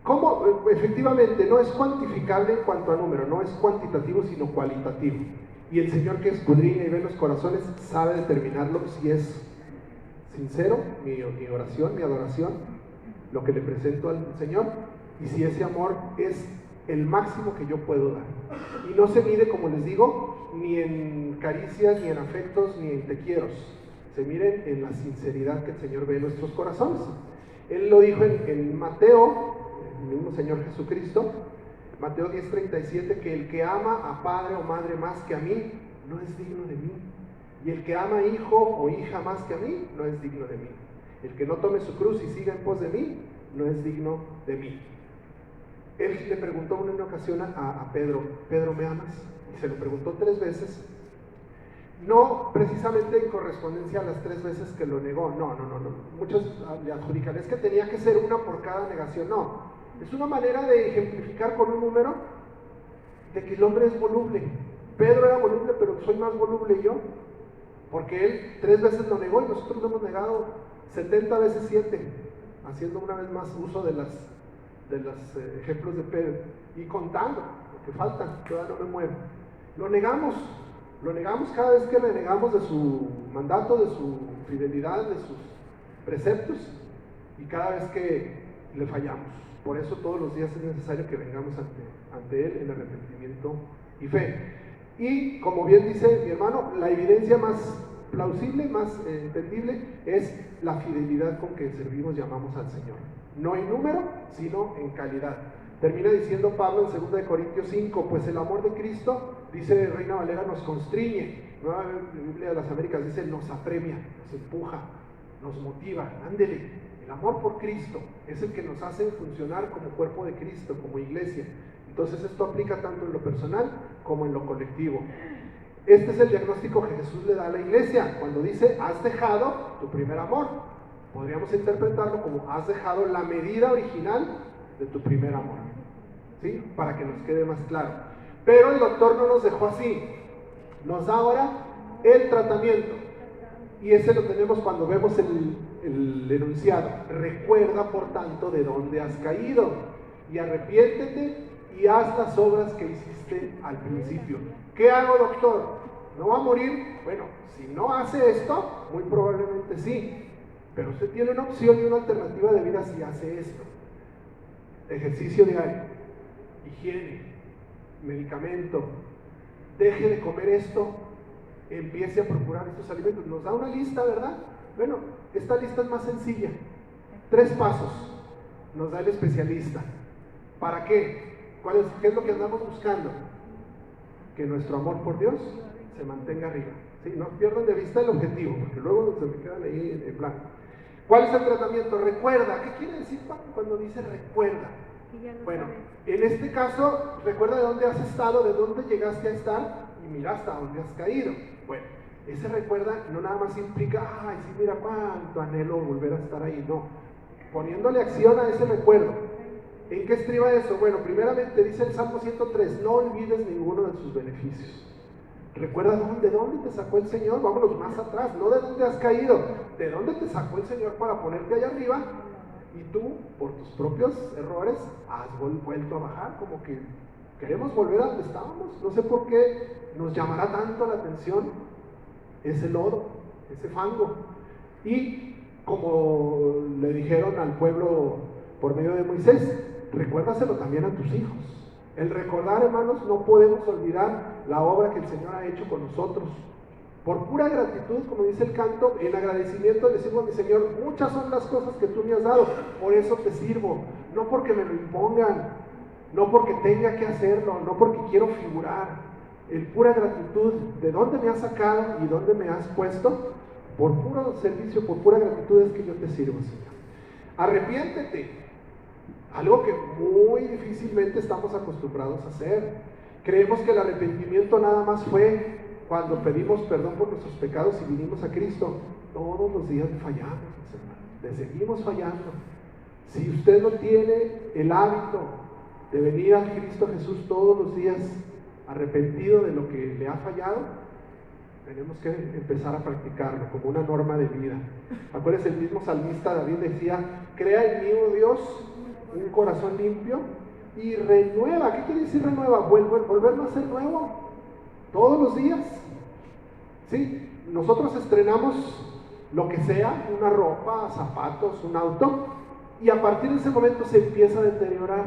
¿Cómo? Efectivamente, no es cuantificable en cuanto a número, no es cuantitativo, sino cualitativo. Y el Señor que escudriña y ve los corazones sabe determinarlo, si es sincero mi oración, mi adoración, lo que le presento al Señor, y si ese amor es el máximo que yo puedo dar. Y no se mide, como les digo, ni en caricias, ni en afectos, ni en te quieros. Se miden en la sinceridad que el Señor ve en nuestros corazones. Él lo dijo en Mateo, el mismo Señor Jesucristo, Mateo 10:37, que el que ama a padre o madre más que a mí, no es digno de mí. Y el que ama hijo o hija más que a mí, no es digno de mí. El que no tome su cruz y siga en pos de mí, no es digno de mí. Él le preguntó en una ocasión a Pedro, Pedro, ¿me amas? Y se lo preguntó 3 veces. No precisamente en correspondencia a las 3 veces que lo negó, no. Muchos le adjudican, es que tenía que ser una por cada negación, no. Es una manera de ejemplificar con un número de que el hombre es voluble. Pedro era voluble, pero soy más voluble yo, porque él 3 veces lo negó y nosotros lo hemos negado 70 veces 7, haciendo una vez más uso de los ejemplos de Pedro y contando, porque faltan, todavía no me muevo. Lo negamos cada vez que renegamos de su mandato, de su fidelidad, de sus preceptos, y cada vez que le fallamos. Por eso todos los días es necesario que vengamos ante Él en arrepentimiento y fe. Y como bien dice mi hermano, la evidencia más plausible, más entendible, es la fidelidad con que servimos y amamos al Señor. No en número, sino en calidad. Termina diciendo Pablo en 2 Corintios 5, pues el amor de Cristo, dice Reina Valera, nos constriñe. Nueva Biblia de las Américas dice, nos apremia, nos empuja, nos motiva. Ándele, el amor por Cristo es el que nos hace funcionar como cuerpo de Cristo, como iglesia. Entonces esto aplica tanto en lo personal como en lo colectivo. Este es el diagnóstico que Jesús le da a la iglesia cuando dice, has dejado tu primer amor. Podríamos interpretarlo como, has dejado la medida original de tu primer amor, ¿sí? Para que nos quede más claro. Pero el doctor no nos dejó así, nos da ahora el tratamiento, y ese lo tenemos cuando vemos el enunciado. Recuerda, por tanto, de dónde has caído, y arrepiéntete y haz las obras que hiciste al principio. ¿Qué hago, doctor? ¿No va a morir? Bueno, si no hace esto, muy probablemente sí, pero usted tiene una opción y una alternativa de vida si hace esto. Ejercicio diario, higiene, medicamento, deje de comer esto, empiece a procurar estos alimentos. Nos da una lista, ¿verdad? Bueno, esta lista es más sencilla. 3 pasos nos da el especialista. ¿Para qué? ¿Qué es lo que andamos buscando? Que nuestro amor por Dios se mantenga arriba. ¿Sí? No pierdan de vista el objetivo, porque luego se me quedan ahí en blanco. ¿Cuál es el tratamiento? Recuerda. ¿Qué quiere decir cuando dice recuerda? Bueno, en este caso, recuerda de dónde has estado, de dónde llegaste a estar y mira hasta dónde has caído. Bueno, ese recuerda no nada más implica, ay, sí, mira cuánto anhelo volver a estar ahí. No, poniéndole acción a ese recuerdo. ¿En qué estriba eso? Bueno, primeramente dice el Salmo 103, no olvides ninguno de sus beneficios. Recuerda de dónde te sacó el Señor, vámonos más atrás, no de dónde has caído, de dónde te sacó el Señor para ponerte allá arriba, y tú, por tus propios errores, has vuelto a bajar, como que queremos volver a donde estábamos. No sé por qué nos llamará tanto la atención ese lodo, ese fango. Y como le dijeron al pueblo por medio de Moisés, recuérdaselo también a tus hijos. El recordar, hermanos, no podemos olvidar la obra que el Señor ha hecho con nosotros. Por pura gratitud, como dice el canto, en agradecimiento le decimos a mi Señor, muchas son las cosas que tú me has dado, por eso te sirvo, no porque me lo impongan, no porque tenga que hacerlo, no porque quiero figurar. En pura gratitud, de dónde me has sacado y dónde me has puesto, por puro servicio, por pura gratitud es que yo te sirvo, Señor. Arrepiéntete. Algo que muy difícilmente estamos acostumbrados a hacer. Creemos que el arrepentimiento nada más fue cuando pedimos perdón por nuestros pecados y vinimos a Cristo. Todos los días fallamos, hermanos. Le seguimos fallando. Si usted no tiene el hábito de venir a Cristo Jesús todos los días arrepentido de lo que le ha fallado, tenemos que empezar a practicarlo como una norma de vida. Acuérdense, el mismo salmista David decía, crea en mí, oh Dios, un corazón limpio y renueva. ¿Qué quiere decir renueva? Volverlo a ser nuevo todos los días. ¿Sí? Nosotros estrenamos lo que sea, una ropa, zapatos, un auto, y a partir de ese momento se empieza a deteriorar.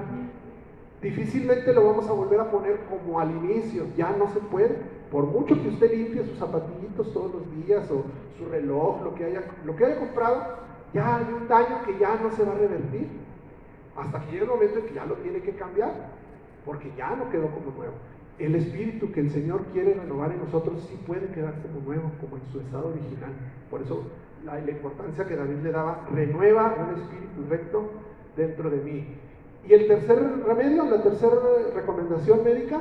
Difícilmente lo vamos a volver a poner como al inicio, ya no se puede. Por mucho que usted limpie sus zapatillitos todos los días o su reloj, lo que haya comprado, ya hay un daño que ya no se va a revertir. Hasta que llegue el momento en que ya lo tiene que cambiar, porque ya no quedó como nuevo. el espíritu que el Señor quiere renovar en nosotros sí puede quedar como nuevo, como en su estado original. Por eso la importancia que David le daba: renueva un espíritu recto dentro de mí. Y el tercer remedio, la tercera recomendación médica: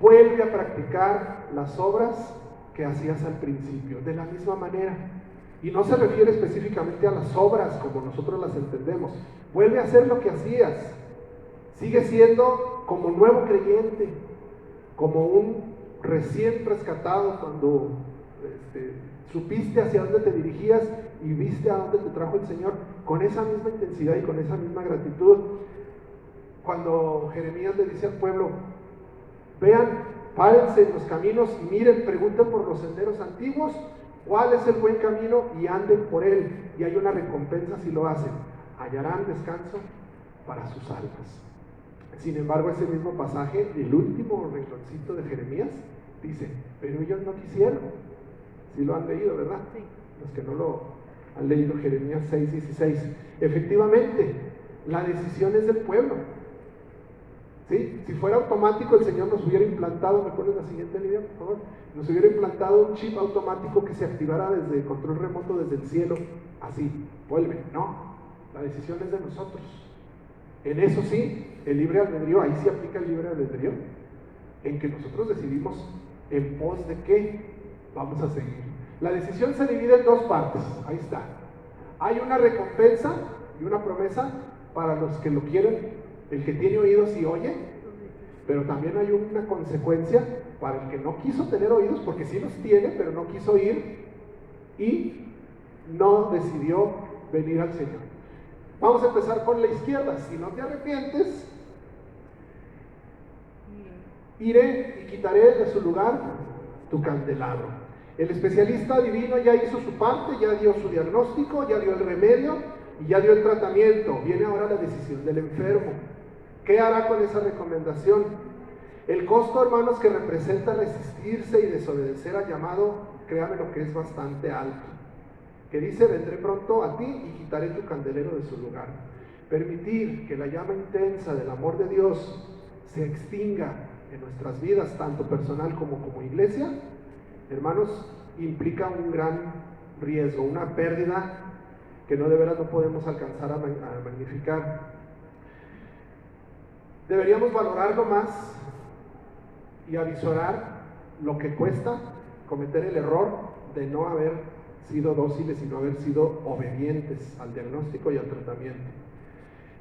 vuelve a practicar las obras que hacías al principio, de la misma manera. Y no se refiere específicamente a las obras como nosotros las entendemos. Vuelve a hacer lo que hacías. Sigue siendo como nuevo creyente, como un recién rescatado cuando supiste hacia dónde te dirigías y viste a dónde te trajo el Señor, con esa misma intensidad y con esa misma gratitud. Cuando Jeremías le dice al pueblo: vean, párense en los caminos y miren, pregunten por los senderos antiguos cuál es el buen camino y anden por él, y hay una recompensa si lo hacen, hallarán descanso para sus almas. Sin embargo, ese mismo pasaje, el último rengloncito de Jeremías, dice: pero ellos no quisieron. Si lo han leído, ¿verdad? Sí. Los que no lo han leído, Jeremías 6:16. Efectivamente, la decisión es del pueblo. ¿Sí? Si fuera automático, el Señor nos hubiera implantado, ¿me pones la siguiente línea, por favor? Nos hubiera implantado un chip automático que se activara desde control remoto, desde el cielo, así, vuelve. No, la decisión es de nosotros. En eso sí, el libre albedrío, ahí sí aplica el libre albedrío, en que nosotros decidimos en pos de qué vamos a seguir. La decisión se divide en dos partes, ahí está. Hay una recompensa y una promesa para los que lo quieren. El que tiene oídos y oye, pero también hay una consecuencia para el que no quiso tener oídos, porque sí los tiene, pero no quiso oír y no decidió venir al Señor. Vamos a empezar con la izquierda. Si no te arrepientes, iré y quitaré de su lugar tu candelabro. El especialista divino ya hizo su parte, ya dio su diagnóstico, ya dio el remedio y ya dio el tratamiento. Viene ahora la decisión del enfermo. ¿Qué hará con esa recomendación? El costo, hermanos, que representa resistirse y desobedecer al llamado, créame lo que es bastante alto. Que dice: vendré pronto a ti y quitaré tu candelero de su lugar. Permitir que la llama intensa del amor de Dios se extinga en nuestras vidas, tanto personal como iglesia, hermanos, implica un gran riesgo, una pérdida que de veras no podemos alcanzar a magnificar. Deberíamos valorarlo más y avisorar lo que cuesta cometer el error de no haber sido dóciles y no haber sido obedientes al diagnóstico y al tratamiento.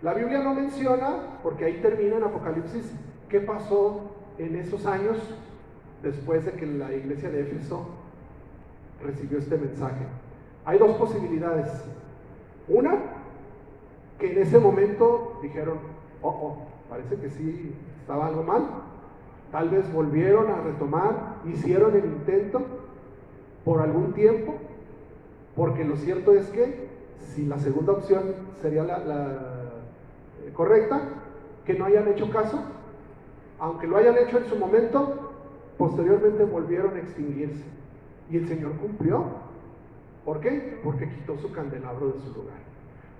La Biblia no menciona, porque ahí termina en Apocalipsis, qué pasó en esos años después de que la iglesia de Éfeso recibió este mensaje. Hay dos posibilidades. Una, que en ese momento dijeron: parece que sí estaba algo mal. Tal vez volvieron a retomar, hicieron el intento por algún tiempo, porque lo cierto es que, si la segunda opción sería la correcta, que no hayan hecho caso, aunque lo hayan hecho en su momento, posteriormente volvieron a extinguirse. Y el Señor cumplió. ¿Por qué? Porque quitó su candelabro de su lugar.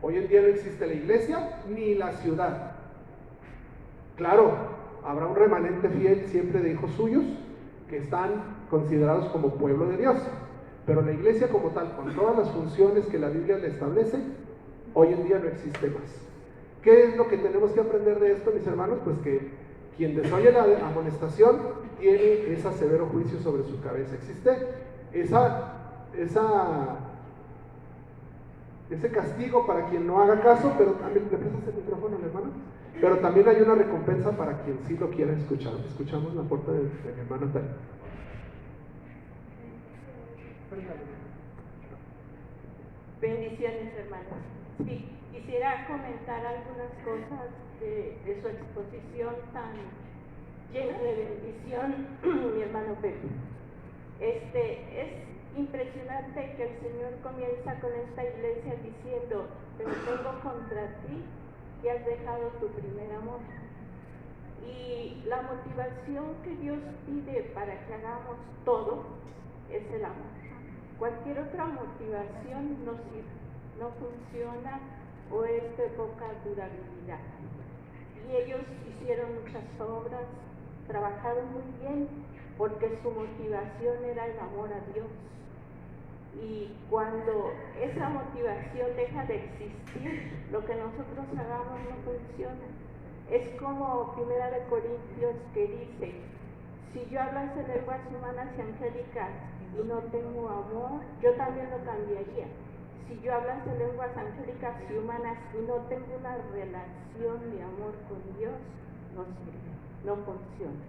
Hoy en día no existe la iglesia ni la ciudad. Claro, habrá un remanente fiel siempre de hijos suyos que están considerados como pueblo de Dios, pero la iglesia como tal, con todas las funciones que la Biblia le establece, hoy en día no existe más. ¿Qué es lo que tenemos que aprender de esto, mis hermanos? Pues que quien desoye la amonestación tiene ese severo juicio sobre su cabeza. Existe ese castigo para quien no haga caso, pero también, ¿le prestas el micrófono al hermano? Pero también hay una recompensa para quien sí lo quiera escuchar. Escuchamos la puerta de mi hermano Tari. Bendiciones, hermanos. Sí, quisiera comentar algunas cosas de su exposición tan llena de bendición, mi hermano Pepe. Es impresionante que el Señor comienza con esta iglesia diciendo: pero tengo contra ti que has dejado tu primer amor. Y la motivación que Dios pide para que hagamos todo es el amor. Cualquier otra motivación no sirve, no funciona o es de poca durabilidad. Y ellos hicieron muchas obras, trabajado muy bien, porque su motivación era el amor a Dios. Y cuando esa motivación deja de existir, lo que nosotros hagamos no funciona. Es como 1 Corintios que dice, si yo hablase lenguas humanas y angélicas y no tengo amor, yo también lo cambiaría. Si yo hablase lenguas angélicas y humanas y no tengo una relación de amor con Dios, no sirve, no funciona.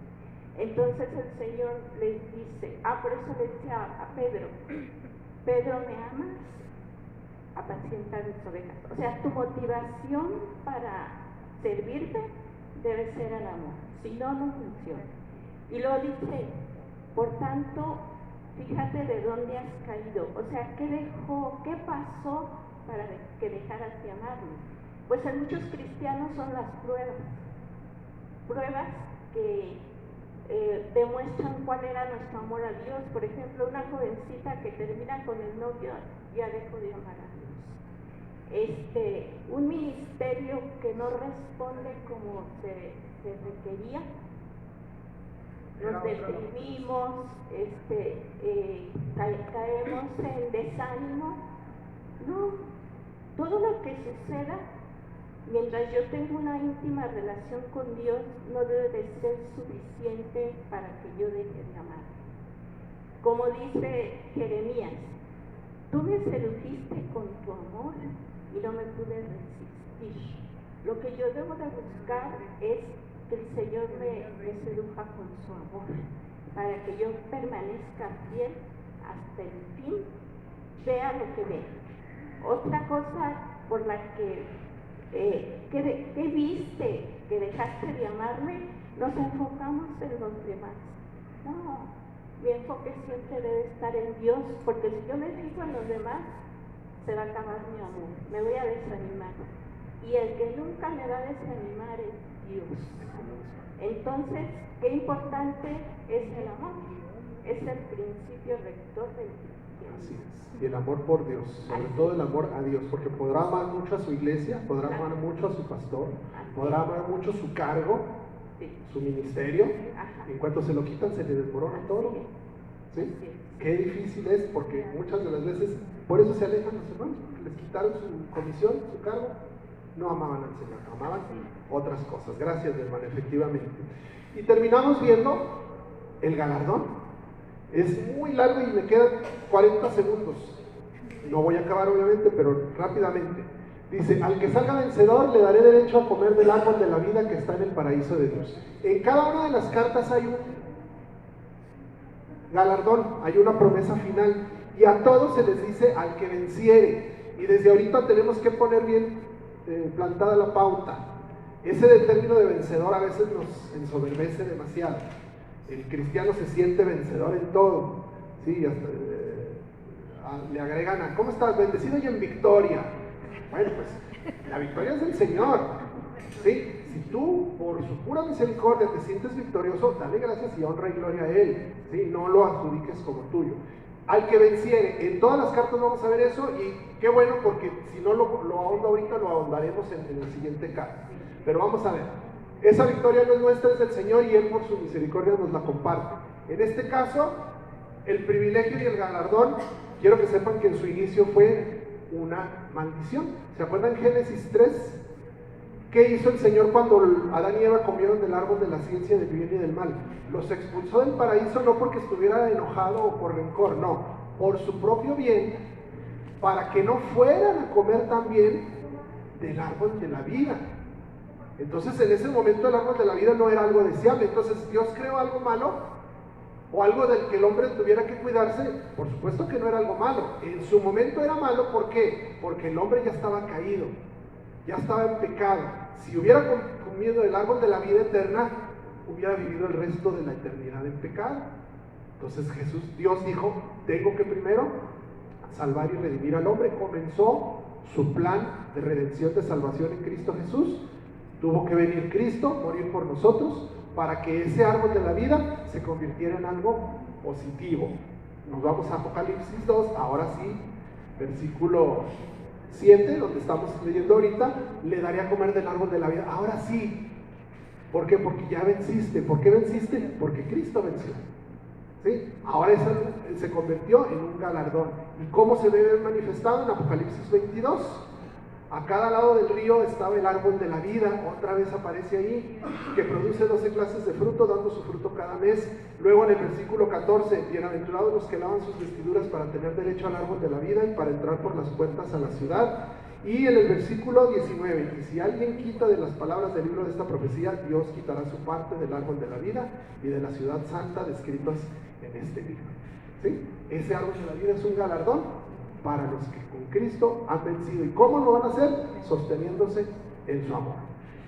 Entonces el Señor les dice, por eso le decía a Pedro, Pedro, ¿me amas? Apacienta mis ovejas. O sea, tu motivación para servirte debe ser el amor, si no, no funciona. Y luego dice, por tanto, fíjate de dónde has caído, o sea, ¿qué pasó para que dejaras de amarme? Pues en muchos cristianos son las pruebas que demuestran cuál era nuestro amor a Dios. Por ejemplo, una jovencita que termina con el novio ya dejó de amar a Dios. Un ministerio que no responde como se requería, nos deprimimos, caemos en desánimo. No, todo lo que suceda, mientras yo tengo una íntima relación con Dios, no debe de ser suficiente para que yo deje de amar. Como dice Jeremías, tú me sedujiste con tu amor y no me pude resistir. Lo que yo debo de buscar es que el Señor me seduja con su amor, para que yo permanezca fiel hasta el fin, vea lo que vea. Otra cosa por la ¿qué viste que dejaste de amarme? Nos enfocamos en los demás. No, mi enfoque siempre debe estar en Dios, porque si yo me fijo en los demás, se va a acabar mi amor, me voy a desanimar. Y el que nunca me va a desanimar es Dios. Entonces, qué importante es el amor. Es el principio rector del cristiano. Así es. Y el amor por Dios, sobre todo el amor a Dios, porque podrá amar mucho a su iglesia, podrá amar mucho a su pastor, podrá amar mucho su cargo, su ministerio. En cuanto se lo quitan, se le desmorona todo. ¿Sí? Qué difícil es, porque muchas de las veces, por eso se alejan los hermanos, porque les quitaron su comisión, su cargo. No amaban al Señor, amaban otras cosas. Gracias, hermano, efectivamente. Y terminamos viendo el galardón. Es muy largo y me quedan 40 segundos. No voy a acabar, obviamente, pero rápidamente. Dice, al que salga vencedor le daré derecho a comer del árbol de la vida que está en el paraíso de Dios. En cada una de las cartas hay un galardón, hay una promesa final. Y a todos se les dice al que venciere. Y desde ahorita tenemos que poner bien plantada la pauta. Ese término de vencedor a veces nos ensoberbece demasiado. El cristiano se siente vencedor en todo, sí, hasta le agregan ¿cómo estás? Bendecido y en victoria. Bueno, pues la victoria es del Señor, sí. Si tú por su pura misericordia te sientes victorioso, dale gracias y honra y gloria a Él, sí, no lo adjudiques como tuyo. Al que venciere, en todas las cartas vamos a ver eso, y qué bueno, porque si no lo ahondo ahorita, lo ahondaremos en el siguiente carta. Pero vamos a ver, esa victoria no es nuestra, es del Señor, y Él por su misericordia nos la comparte. En este caso, el privilegio y el galardón, quiero que sepan que en su inicio fue una maldición. ¿Se acuerdan Génesis 3? ¿Qué hizo el Señor cuando Adán y Eva comieron del árbol de la ciencia del bien y del mal? Los expulsó del paraíso no porque estuviera enojado o por rencor, no, por su propio bien, para que no fueran a comer también del árbol de la vida. Entonces en ese momento el árbol de la vida no era algo deseable. Entonces Dios creó algo malo o algo del que el hombre tuviera que cuidarse. Por supuesto que no era algo malo. En su momento era malo, ¿por qué? Porque el hombre ya estaba caído, ya estaba en pecado. Si hubiera comido el árbol de la vida eterna, hubiera vivido el resto de la eternidad en pecado. Entonces Dios dijo, tengo que primero salvar y redimir al hombre. Comenzó su plan de redención, de salvación en Cristo Jesús. Tuvo que venir Cristo, morir por nosotros, para que ese árbol de la vida se convirtiera en algo positivo. Nos vamos a Apocalipsis 2, ahora sí, versículo 7, donde estamos leyendo ahorita, le daré a comer del árbol de la vida. Ahora sí, ¿Por qué? Porque ya venciste. ¿Por qué venciste? Porque Cristo venció. ¿Sí? Ahora eso se convirtió en un galardón. ¿Y cómo se ve manifestado? En Apocalipsis 22. A cada lado del río estaba el árbol de la vida, otra vez aparece ahí, que produce 12 clases de fruto, dando su fruto cada mes. Luego en el versículo 14, bienaventurados los que lavan sus vestiduras para tener derecho al árbol de la vida y para entrar por las puertas a la ciudad. Y en el versículo 19, y si alguien quita de las palabras del libro de esta profecía, Dios quitará su parte del árbol de la vida y de la ciudad santa descritos en este libro. ¿Sí? Ese árbol de la vida es un galardón para los que con Cristo han vencido. ¿Y cómo lo van a hacer? Sosteniéndose en su amor.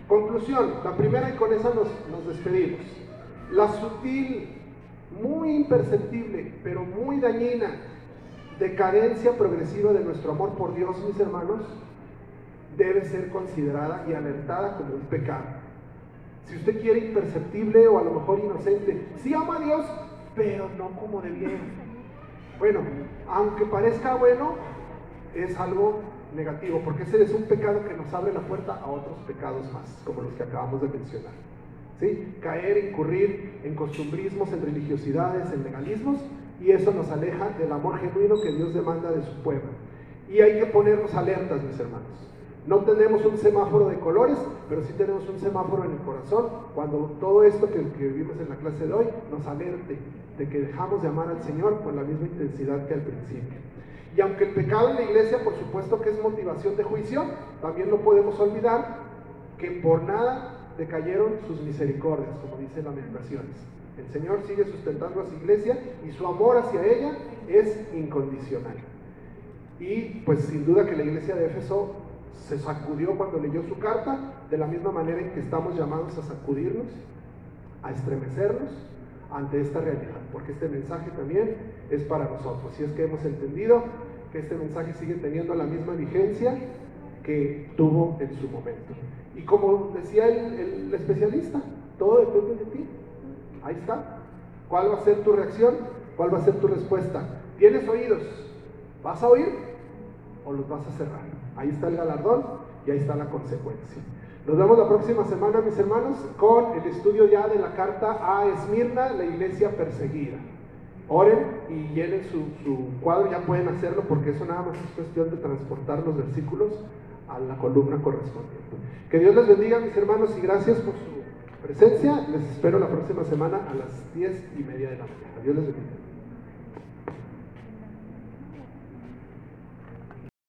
Conclusión, la primera, y con esa nos despedimos. La sutil, muy imperceptible, pero muy dañina decadencia progresiva de nuestro amor por Dios, mis hermanos, debe ser considerada y alertada como un pecado. Si usted quiere imperceptible o a lo mejor inocente, sí ama a Dios, pero no como de bien. Bueno, aunque parezca bueno, es algo negativo, porque ese es un pecado que nos abre la puerta a otros pecados más, como los que acabamos de mencionar. ¿Sí? Caer, incurrir en costumbrismos, en religiosidades, en legalismos, y eso nos aleja del amor genuino que Dios demanda de su pueblo. Y hay que ponernos alertas, mis hermanos. No tenemos un semáforo de colores, pero sí tenemos un semáforo en el corazón, cuando todo esto que vimos en la clase de hoy nos alerte de que dejamos de amar al Señor con la misma intensidad que al principio. Y aunque el pecado en la iglesia, por supuesto que es motivación de juicio, también no podemos olvidar que por nada decayeron sus misericordias, como dice Lamentaciones. El Señor sigue sustentando a su iglesia y su amor hacia ella es incondicional. Y pues sin duda que la iglesia de Éfeso se sacudió cuando leyó su carta, de la misma manera en que estamos llamados a sacudirnos, a estremecernos ante esta realidad, porque este mensaje también es para nosotros, si es que hemos entendido que este mensaje sigue teniendo la misma vigencia que tuvo en su momento. Y como decía el especialista, todo depende de ti. Ahí está. ¿Cuál va a ser tu reacción? ¿Cuál va a ser tu respuesta? ¿Tienes oídos? ¿Vas a oír o los vas a cerrar? Ahí está el galardón y ahí está la consecuencia. Nos vemos la próxima semana, mis hermanos, con el estudio ya de la carta a Esmirna, la iglesia perseguida. Oren y llenen su cuadro, ya pueden hacerlo porque eso nada más es cuestión de transportar los versículos a la columna correspondiente. Que Dios les bendiga, mis hermanos, y gracias por su presencia. Les espero la próxima semana a las 10:30 de la mañana. Dios les bendiga.